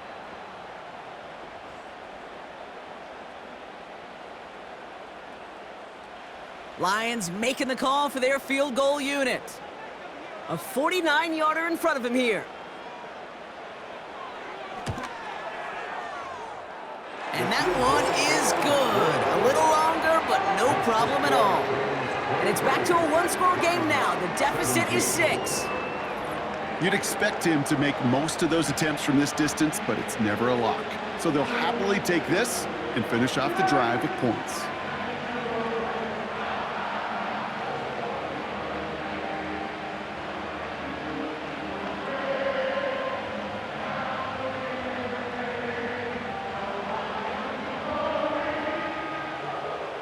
Lions making the call for their field goal unit. A 49-yarder in front of him here. And that one is good. A little longer, but no problem at all. And it's back to a one-score game now. The deficit is 6. You'd expect him to make most of those attempts from this distance, but it's never a lock. So they'll happily take this and finish off the drive with points.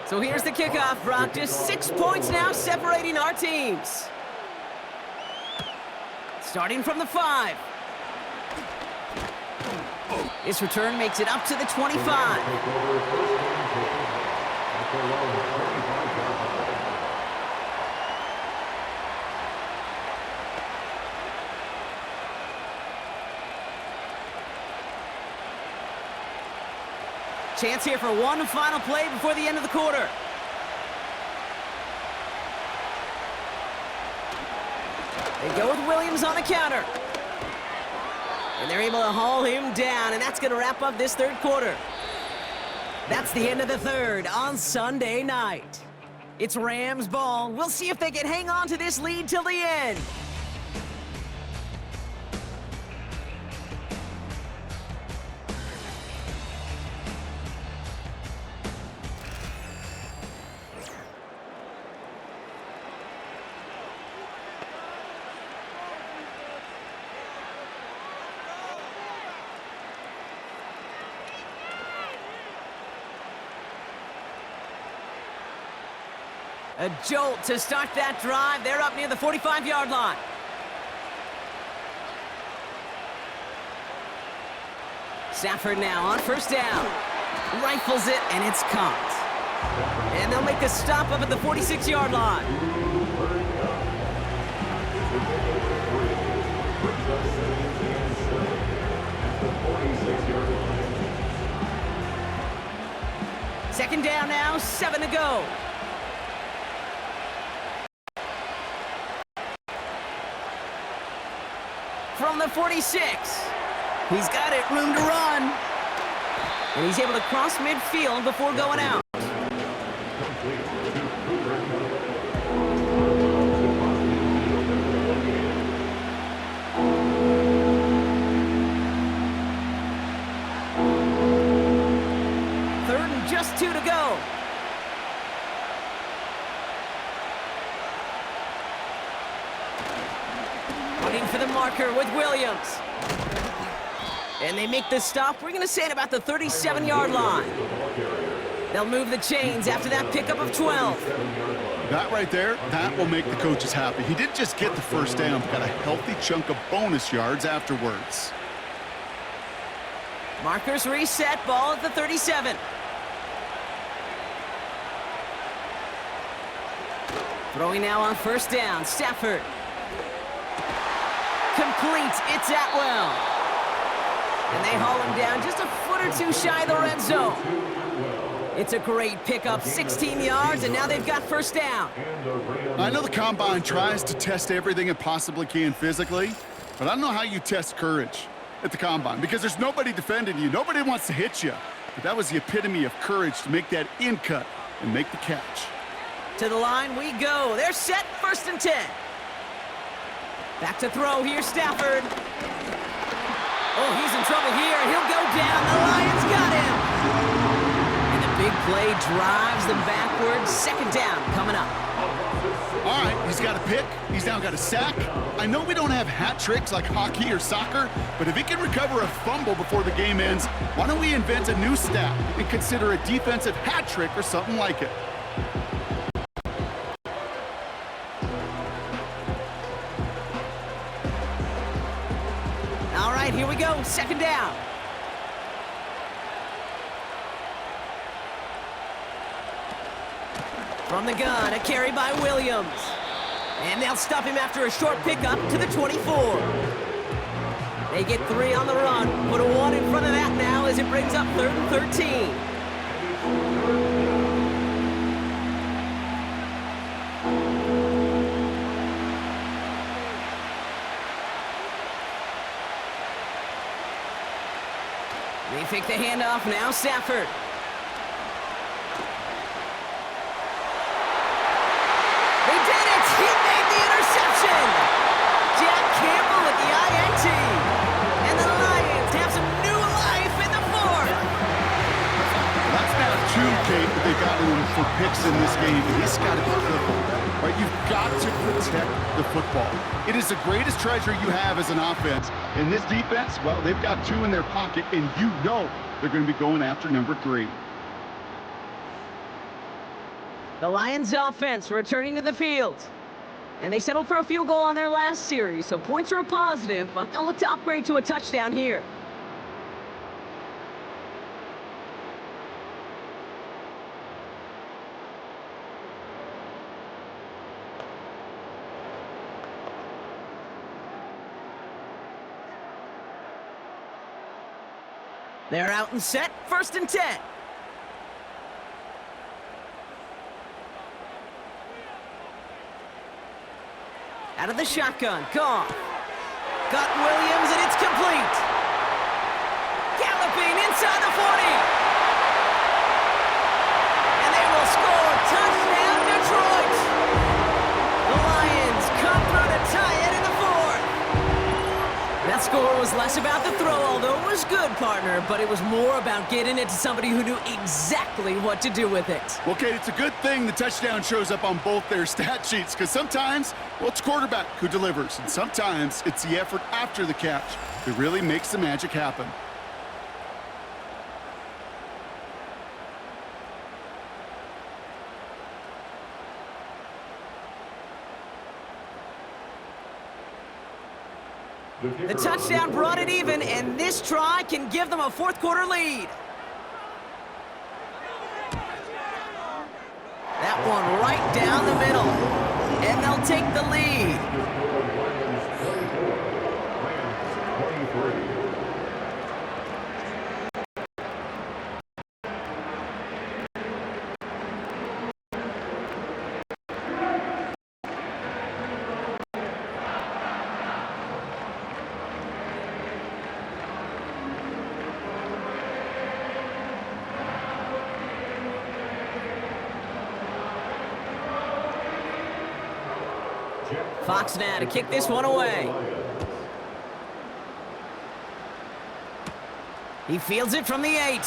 So here's the kickoff, Brock. Just 6 points now separating our teams. Starting from the 5. This return makes it up to the 25. Chance here for one final play before the end of the quarter. They go with Williams on the counter. And they're able to haul him down, and that's going to wrap up this third quarter. That's the end of the third on Sunday night. It's Rams ball. We'll see if they can hang on to this lead till the end. A jolt to start that drive. They're up near the 45-yard line. Stafford now on first down. Rifles it, and it's caught. And they'll make the stop up at the 46-yard line. Second down now, 7 to go. From the 46. He's got it, room to run. And he's able to cross midfield before going out. Third and just 2 to go. Running for the marker with Williams. And they make the stop. We're going to say it about the 37-yard line. They'll move the chains after that pickup of 12. That right there, that will make the coaches happy. He didn't just get the first down, but got a healthy chunk of bonus yards afterwards. Markers reset, ball at the 37. Throwing now on first down, Stafford. Complete, it's Atwell. And they haul him down just a foot or two shy of the red zone. It's a great pickup, 16 yards, and now they've got first down. I know the Combine tries to test everything it possibly can physically, but I don't know how you test courage at the Combine because there's nobody defending you. Nobody wants to hit you. But that was the epitome of courage to make that in cut and make the catch. To the line we go. They're set, 1st and 10. Back to throw here, Stafford. Oh, he's in trouble here. He'll go down. The Lions got him. And the big play drives them backwards. Second down coming up. All right, he's got a pick. He's now got a sack. I know we don't have hat tricks like hockey or soccer, but if he can recover a fumble before the game ends, why don't we invent a new stat and consider a defensive hat trick or something like it? All right, here we go. Second down. From the gun, a carry by Williams. And they'll stop him after a short pickup to the 24. They get 3 on the run. Put a 1 in front of that now as it brings up 3rd and 13. They fake the handoff now, Stafford. They did it! He made the interception! Jack Campbell with the INT. And the Lions have some new life in the 4th. That's now 2, Kate, that they got in for picks in this game. And he's got to be careful. Right? You've got to protect the football. It is the greatest treasure you have as an offense. And this defense, well, they've got 2 in their pocket, and you know they're going to be going after number 3. The Lions offense returning to the field. And they settled for a field goal on their last series, so points are a positive, but they'll look to upgrade to a touchdown here. They're out and set, 1st and 10. Out of the shotgun, Goff. Got Williams, and it's complete. Galloping inside the 40. And they will score. Touchdown, Detroit. The Lions come through to tie it in the 4th. That score was less about the throw, although it was good, partner, but it was more about getting it to somebody who knew exactly what to do with it. Well, Kate, it's a good thing the touchdown shows up on both their stat sheets, because sometimes, well, it's quarterback who delivers, and sometimes it's the effort after the catch that really makes the magic happen. The touchdown brought it even, and this try can give them a 4th quarter lead. That one right down the middle, and they'll take the lead. Fox now to kick this one away. He fields it from the 8.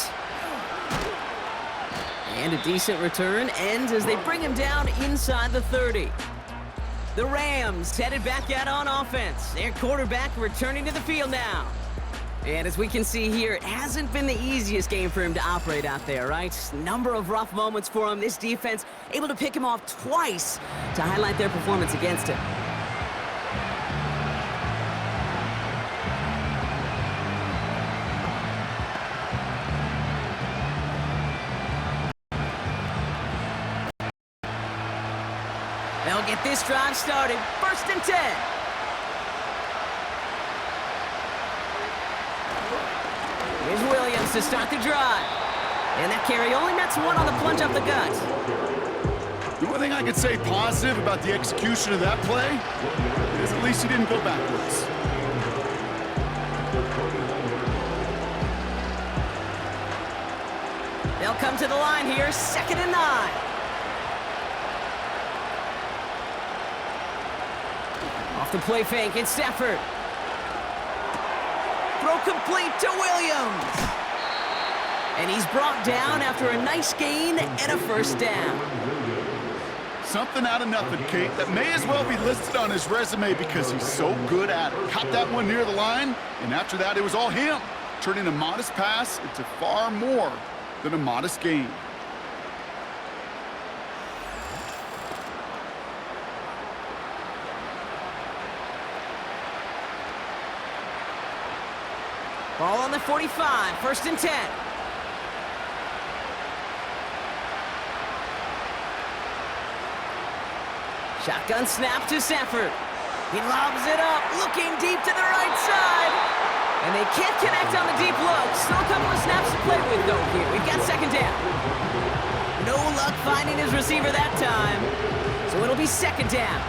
And a decent return ends as they bring him down inside the 30. The Rams headed back out on offense. Their quarterback returning to the field now. And as we can see here, it hasn't been the easiest game for him to operate out there, right? Number of rough moments for him. This defense able to pick him off twice to highlight their performance against him. They'll get this drive started. 1st and 10. Here's Williams to start the drive. And that carry only nets 1 on the plunge up the gut. The only thing I could say positive about the execution of that play is at least he didn't go backwards. They'll come to the line here, 2nd and 9. Off the play fake, it's Stafford. Throw complete to Williams. And he's brought down after a nice gain and a 1st down. Something out of nothing, Kate, that may as well be listed on his resume because he's so good at it. Caught that one near the line, and after that, it was all him, turning a modest pass into far more than a modest gain. Ball on the 45, 1st and 10. Shotgun snap to Stafford. He lobs it up, looking deep to the right side. And they can't connect on the deep look. Still a couple of snaps to play with, though, here. We've got second down. No luck finding his receiver that time. So it'll be second down.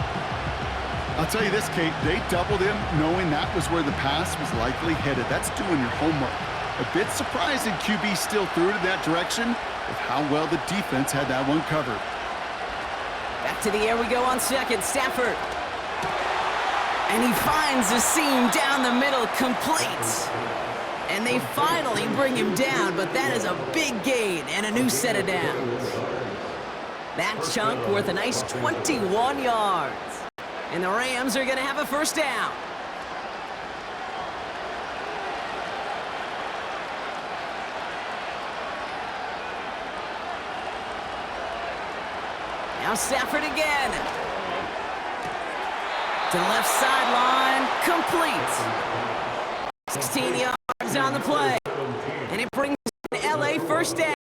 I'll tell you this, Kate, they doubled him knowing that was where the pass was likely headed. That's doing your homework. A bit surprising QB still threw it in that direction with how well the defense had that one covered. Back to the air we go on second. Stafford. And he finds the seam down the middle, complete. And they finally bring him down, but that is a big gain and a new set of downs. That chunk worth a nice 21 yards. And the Rams are going to have a first down. Now Stafford again. To the left sideline, complete. 16 yards on the play. And it brings LA first down.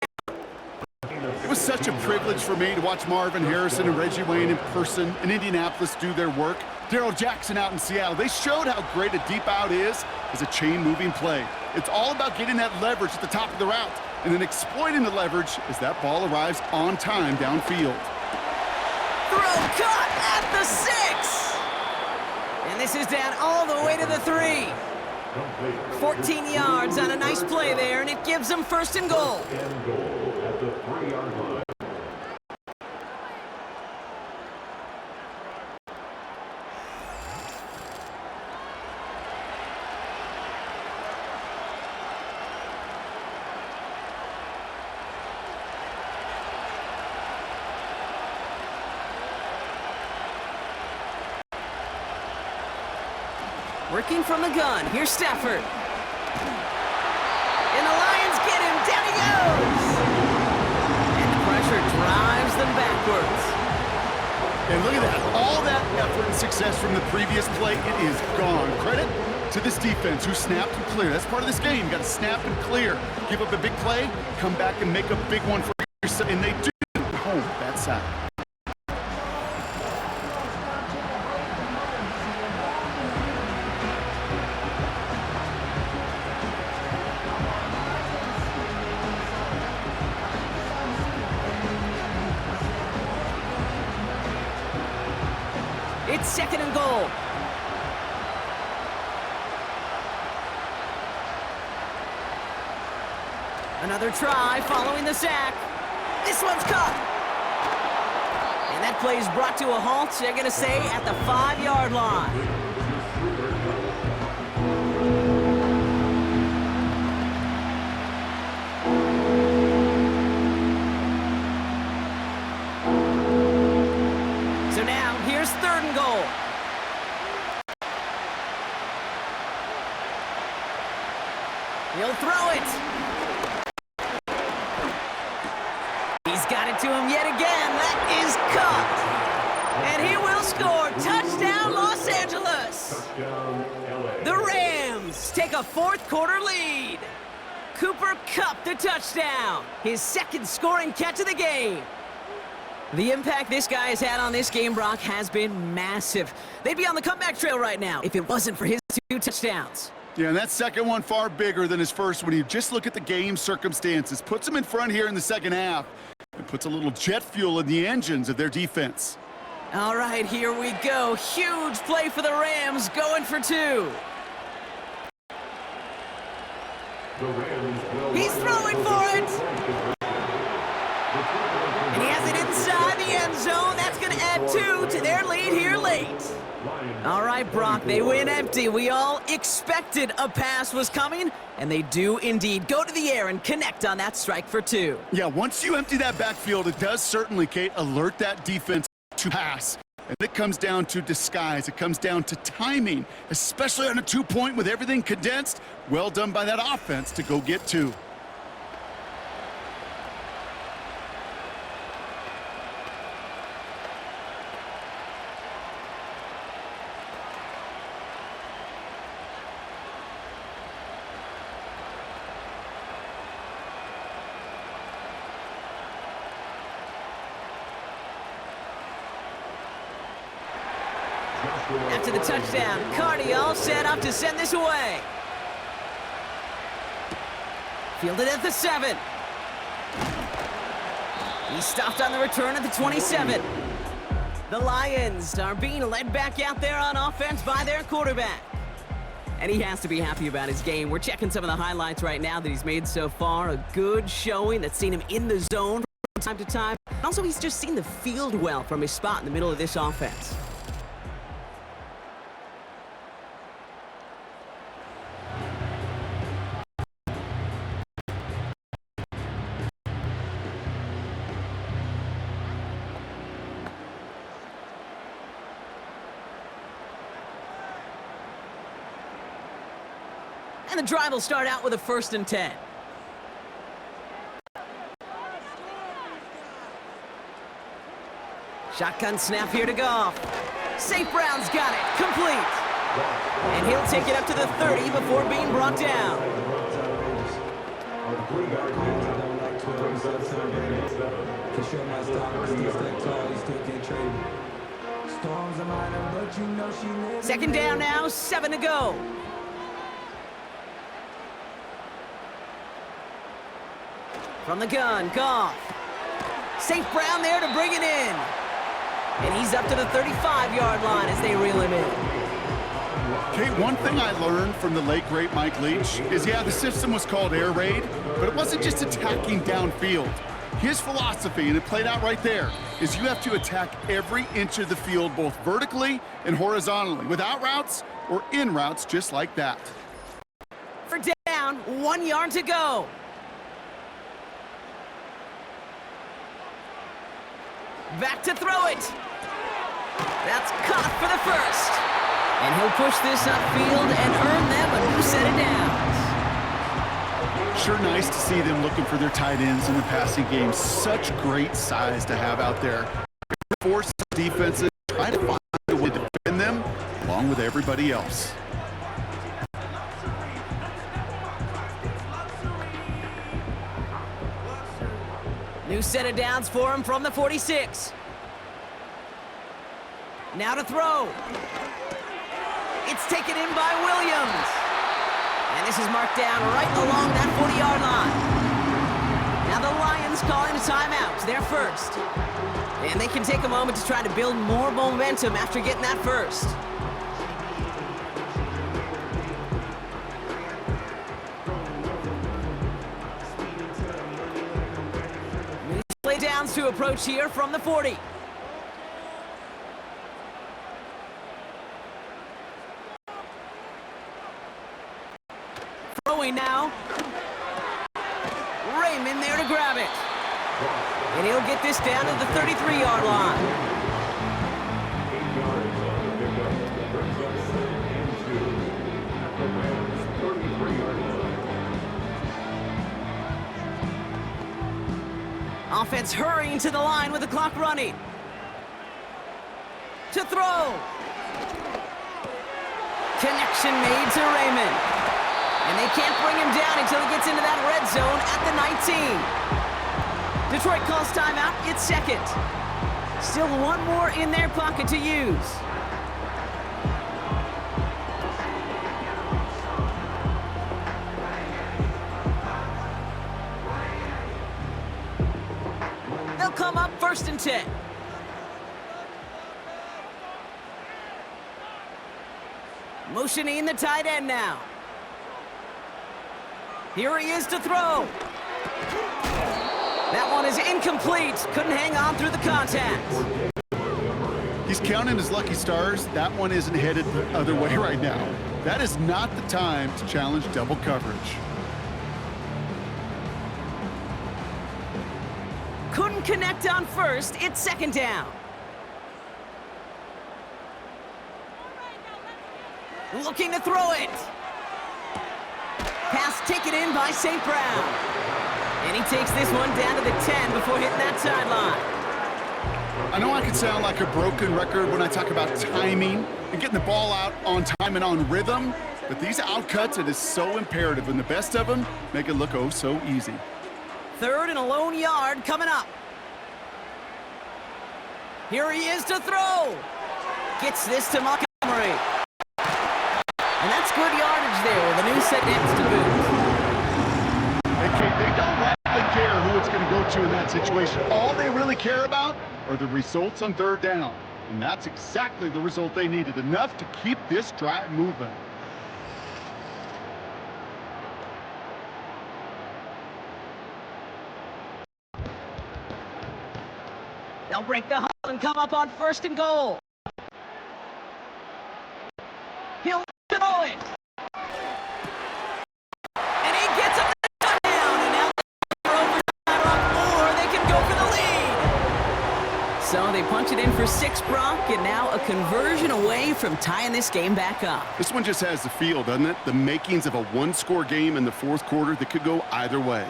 It was such a privilege for me to watch Marvin Harrison and Reggie Wayne in person in Indianapolis do their work. Darrell Jackson out in Seattle. They showed how great a deep out is as a chain-moving play. It's all about getting that leverage at the top of the route and then exploiting the leverage as that ball arrives on time downfield. Throw caught at the 6. And this is down all the way to the 3. 14 yards on a nice play there, and it gives them first and goal. And goal at the 3-yard line. Working from the gun. Here's Stafford. And the Lions get him. Down he goes. And the pressure drives them backwards. And look at that. All that effort and success from the previous play, it is gone. Credit to this defense who snapped and cleared. That's part of this game. You got to snap and clear. Give up a big play, come back and make a big one for yourself. And they do home that side. It's second and goal. Another try following the sack. This one's caught. And that play is brought to a halt, they're going to say, at the 5-yard line. So now, here's third and goal. He'll throw it. He's got it to him yet again. That is caught. And he will score. Touchdown, Los Angeles. Touchdown, LA. The Rams take a fourth-quarter lead. Cooper Kupp the touchdown. His second scoring catch of the game. The impact this guy has had on this game, Brock, has been massive. They'd be on the comeback trail right now if it wasn't for his 2 touchdowns. Yeah, and that second one far bigger than his first one. You just look at the game circumstances. Puts them in front here in the second half. And puts a little jet fuel in the engines of their defense. All right, here we go. Huge play for the Rams, going for 2. The Rams will He's throwing for it. And he has it inside the end zone. That's going to add 2 to their lead here late. All right, Brock, they win empty. We all expected a pass was coming, and they do indeed go to the air and connect on that strike for 2. Yeah, once you empty that backfield, it does certainly, Kate, alert that defense to pass. And it comes down to disguise. It comes down to timing, especially on a 2-point with everything condensed. Well done by that offense to go get 2. After the touchdown, Cardi all set up to send this away. Fielded at the 7. He stopped on the return at the 27. The Lions are being led back out there on offense by their quarterback. And he has to be happy about his game. We're checking some of the highlights right now that he's made so far. A good showing that's seen him in the zone from time to time. Also, he's just seen the field well from his spot in the middle of this offense. And the drive will start out with a 1st and 10. Shotgun snap here to Goff. St. Brown's got it, complete. And he'll take it up to the 30 before being brought down. Second down now, 7 to go. From the gun, Goff. St. Brown there to bring it in. And he's up to the 35-yard line as they reel him in. Kate, one thing I learned from the late, great Mike Leach is, yeah, the system was called air raid, but it wasn't just attacking downfield. His philosophy, and it played out right there, is you have to attack every inch of the field, both vertically and horizontally, without routes or in routes just like that. For down, 1 yard to go. Back to throw it. That's caught for the 1st. And he'll push this upfield and earn them a new set of downs. Sure nice to see them looking for their tight ends in the passing game. Such great size to have out there. Force defenses, try to find a way to defend them along with everybody else. New set of downs for him from the 46. Now to throw. It's taken in by Williams. And this is marked down right along that 40-yard line. Now the Lions calling a timeout. They're first. And they can take a moment to try to build more momentum after getting that first. Play downs to approach here from the 40. Throwing now. Raymond there to grab it. And he'll get this down to the 33-yard line. 8 yards on the pickup. Brings up 2nd and 2 at the Rams' 33-yard line. Offense hurrying to the line with the clock running. To throw. Connection made to Raymond. And they can't bring him down until he gets into that red zone at the 19. Detroit calls timeout. It's 2nd. Still one more in their pocket to use. They'll come up 1st and 10. Motioning the tight end now. Here he is to throw. That one is incomplete. Couldn't hang on through the contact. He's counting his lucky stars. That one isn't headed the other way right now. That is not the time to challenge double coverage. Couldn't connect on 1st. It's 2nd down. Looking to throw it. Pass taken in by St. Brown. And he takes this one down to the 10 before hitting that sideline. I know I can sound like a broken record when I talk about timing and getting the ball out on time and on rhythm, but these outcuts, it is so imperative, and the best of them make it look oh so easy. 3rd and a lone yard coming up. Here he is to throw. Gets this to Montgomery. And that's good yardage there with a new set next to boot. They don't really care who it's going to go to in that situation. All they really care about are the results on third down. And that's exactly the result they needed, enough to keep this drive moving. They'll break the huddle and come up on 1st and goal. He'll throw it. And he gets a touchdown. And now they're overtime, or they can go for the lead. So they punch it in for 6, Brock, and now a conversion away from tying this game back up. This one just has the feel, doesn't it? The makings of a one-score game in the fourth quarter that could go either way.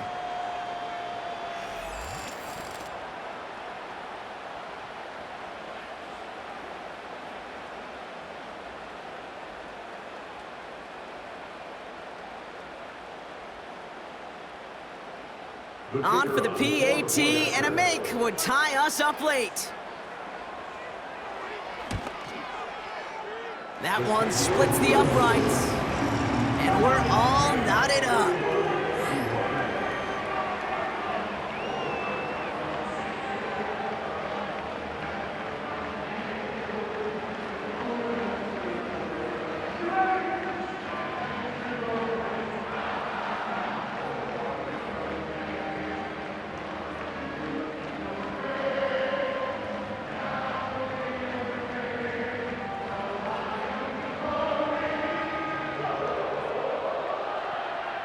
On for the PAT, and a make would tie us up late. That one splits the uprights, and we're all knotted up.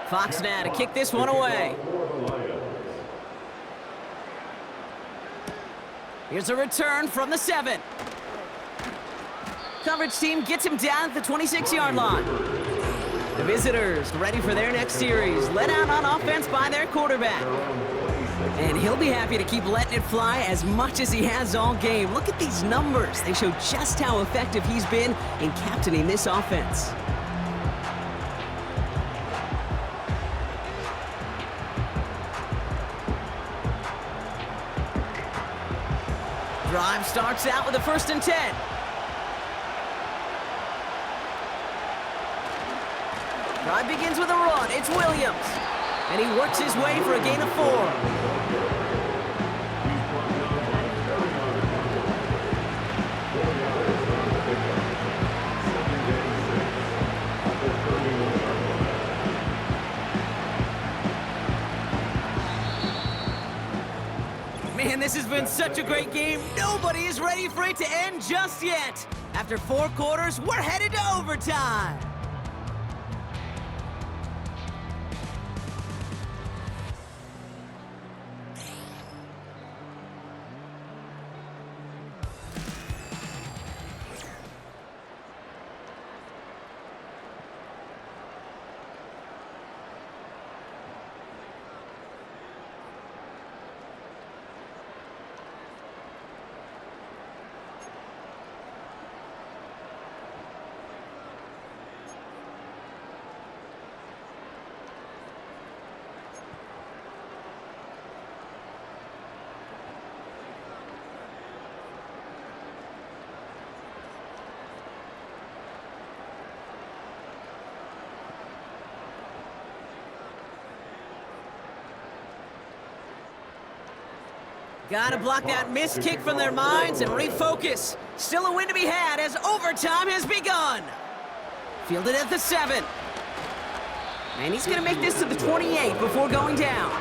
Fox now to kick this one away. Here's a return from the 7. Coverage team gets him down at the 26-yard line. The visitors ready for their next series, led out on offense by their quarterback. And he'll be happy to keep letting it fly as much as he has all game. Look at these numbers. They show just how effective he's been in captaining this offense. Drive starts out with a 1st and 10. Drive begins with a run. It's Williams. And he works his way for a gain of 4. Man, this has been such a great game. Nobody is ready for it to end just yet. After 4 quarters, we're headed to overtime. Gotta block that missed kick from their minds and refocus. Still a win to be had as overtime has begun. Fielded at the 7. And he's gonna make this to the 28 before going down.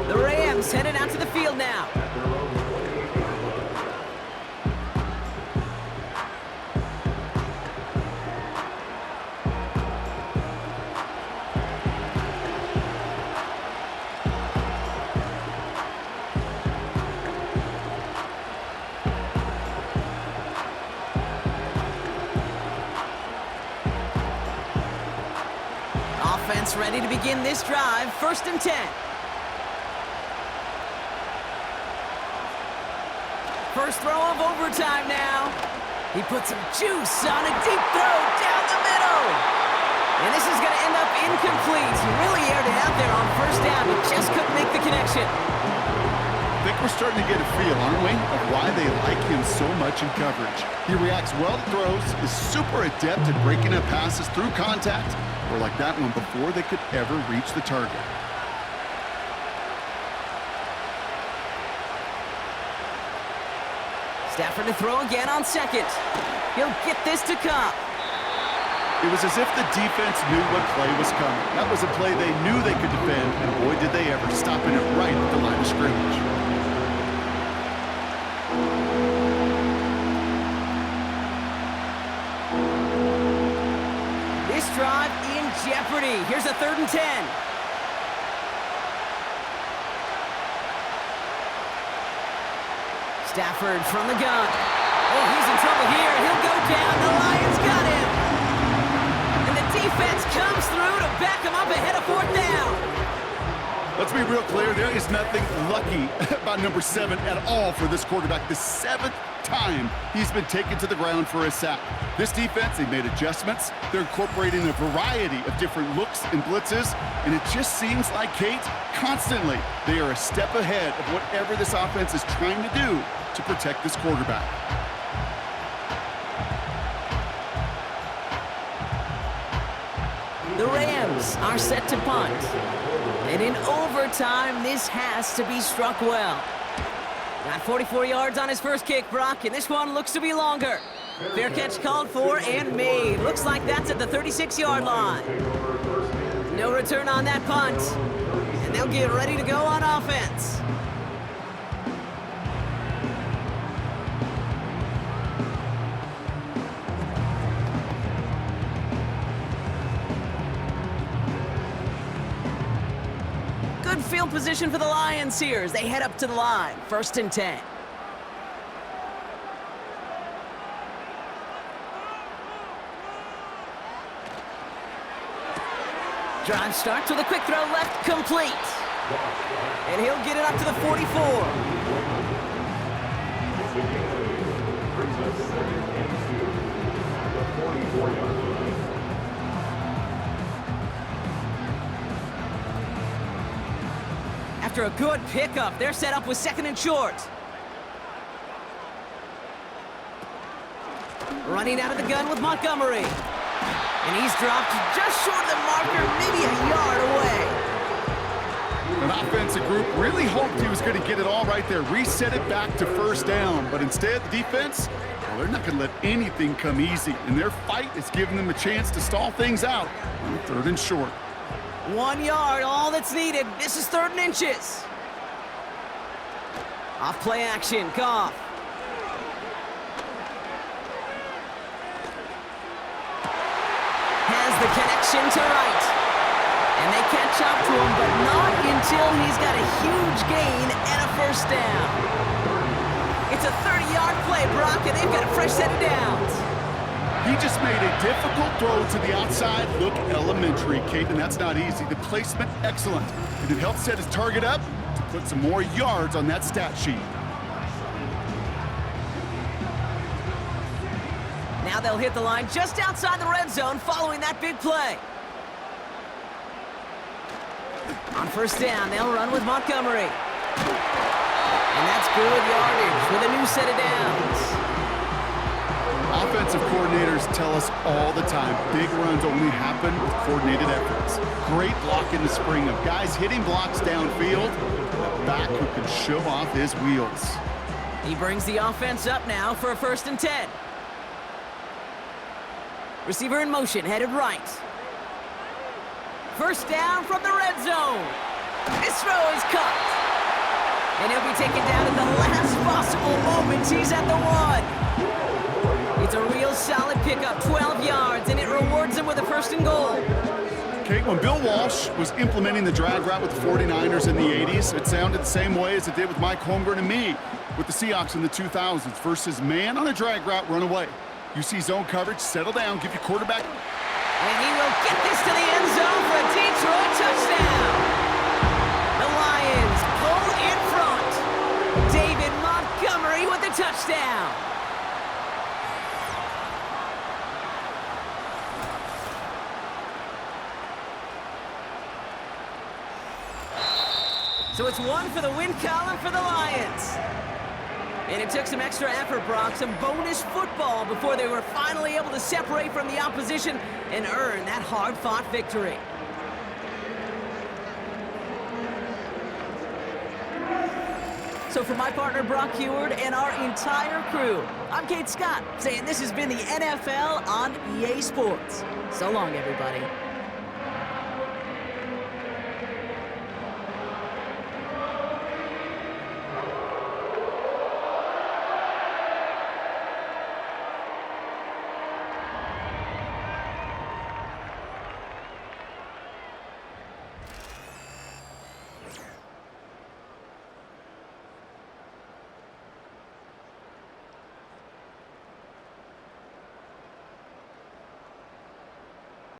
The Rams headed out to the field now. Offense ready to begin this drive. 1st and 10. First throw of overtime now. He puts some juice on a deep throw down the middle. And this is going to end up incomplete. He really aired it out there on 1st down, but just couldn't make the connection. I think we're starting to get a feel, aren't we, of why they like him so much in coverage. He reacts well to throws, is super adept at breaking up passes through contact, or like that one before they could ever reach the target. Stafford to throw again on second. He'll get this to Cobb. It was as if the defense knew what play was coming. That was a play they knew they could defend, and boy, did they ever, stopping it right at the line of scrimmage. This drive in jeopardy. Here's a 3rd and 10. Stafford from the gun. Oh, he's in trouble here. He'll go down. The Lions got him. And the defense comes through to back him up ahead of 4th down. Let's be real clear. There is nothing lucky about number 7 at all for this quarterback. The 7th time he's been taken to the ground for a sack. This defense, they made adjustments. They're incorporating a variety of different looks and blitzes, and it just seems like, Kate, constantly they are a step ahead of whatever this offense is trying to do to protect this quarterback. The Rams are set to punt. And in overtime, this has to be struck well. Got 44 yards on his first kick, Brock, and this one looks to be longer. Fair catch called for and made. Looks like that's at the 36-yard line. No return on that punt. And they'll get ready to go on offense. Good field position for the Lions here as they head up to the line. 1st and 10. Drive starts with a quick throw left, complete. And he'll get it up to the 44. After a good pickup, they're set up with 2nd and short. Running out of the gun with Montgomery. And he's dropped just short of the marker, maybe a yard away. An offensive group really hoped he was going to get it all right there, reset it back to 1st down. But instead, the defense, well, they're not going to let anything come easy. And their fight is giving them a chance to stall things out on 3rd and short. 1 yard, all that's needed. This is 3rd and inches. Off play action, Goff. Has the connection to right. And they catch up to him, but not until he's got a huge gain and a 1st down. It's a 30-yard play, Brock, and they've got a fresh set of downs. He just made a difficult throw to the outside. Look elementary, Kate, and that's not easy. The placement, excellent. And it helped set his target up to put some more yards on that stat sheet. Now they'll hit the line just outside the red zone following that big play. On 1st down, they'll run with Montgomery. And that's good yardage with a new set of downs. Offensive coordinators tell us all the time, big runs only happen with coordinated efforts. Great block in the spring of guys hitting blocks downfield, and a back who can show off his wheels. He brings the offense up now for a 1st and 10. Receiver in motion, headed right. 1st down from the red zone. This throw is caught. And he'll be taken down at the last possible moment. He's at the 1. It's a real solid pickup, 12 yards, and it rewards him with a 1st and goal. Kate, when Bill Walsh was implementing the drag route with the 49ers in the 80s, it sounded the same way as it did with Mike Holmgren and me with the Seahawks in the 2000s versus man on a drag route, run away. You see zone coverage, settle down, give your quarterback. And he will get this to the end zone for a Detroit touchdown. The Lions pull in front. David Montgomery with the touchdown. So it's one for the win column for the Lions. And it took some extra effort, Brock, some bonus football before they were finally able to separate from the opposition and earn that hard-fought victory. So for my partner, Brock Heward, and our entire crew, I'm Kate Scott, saying this has been the NFL on EA Sports. So long, everybody.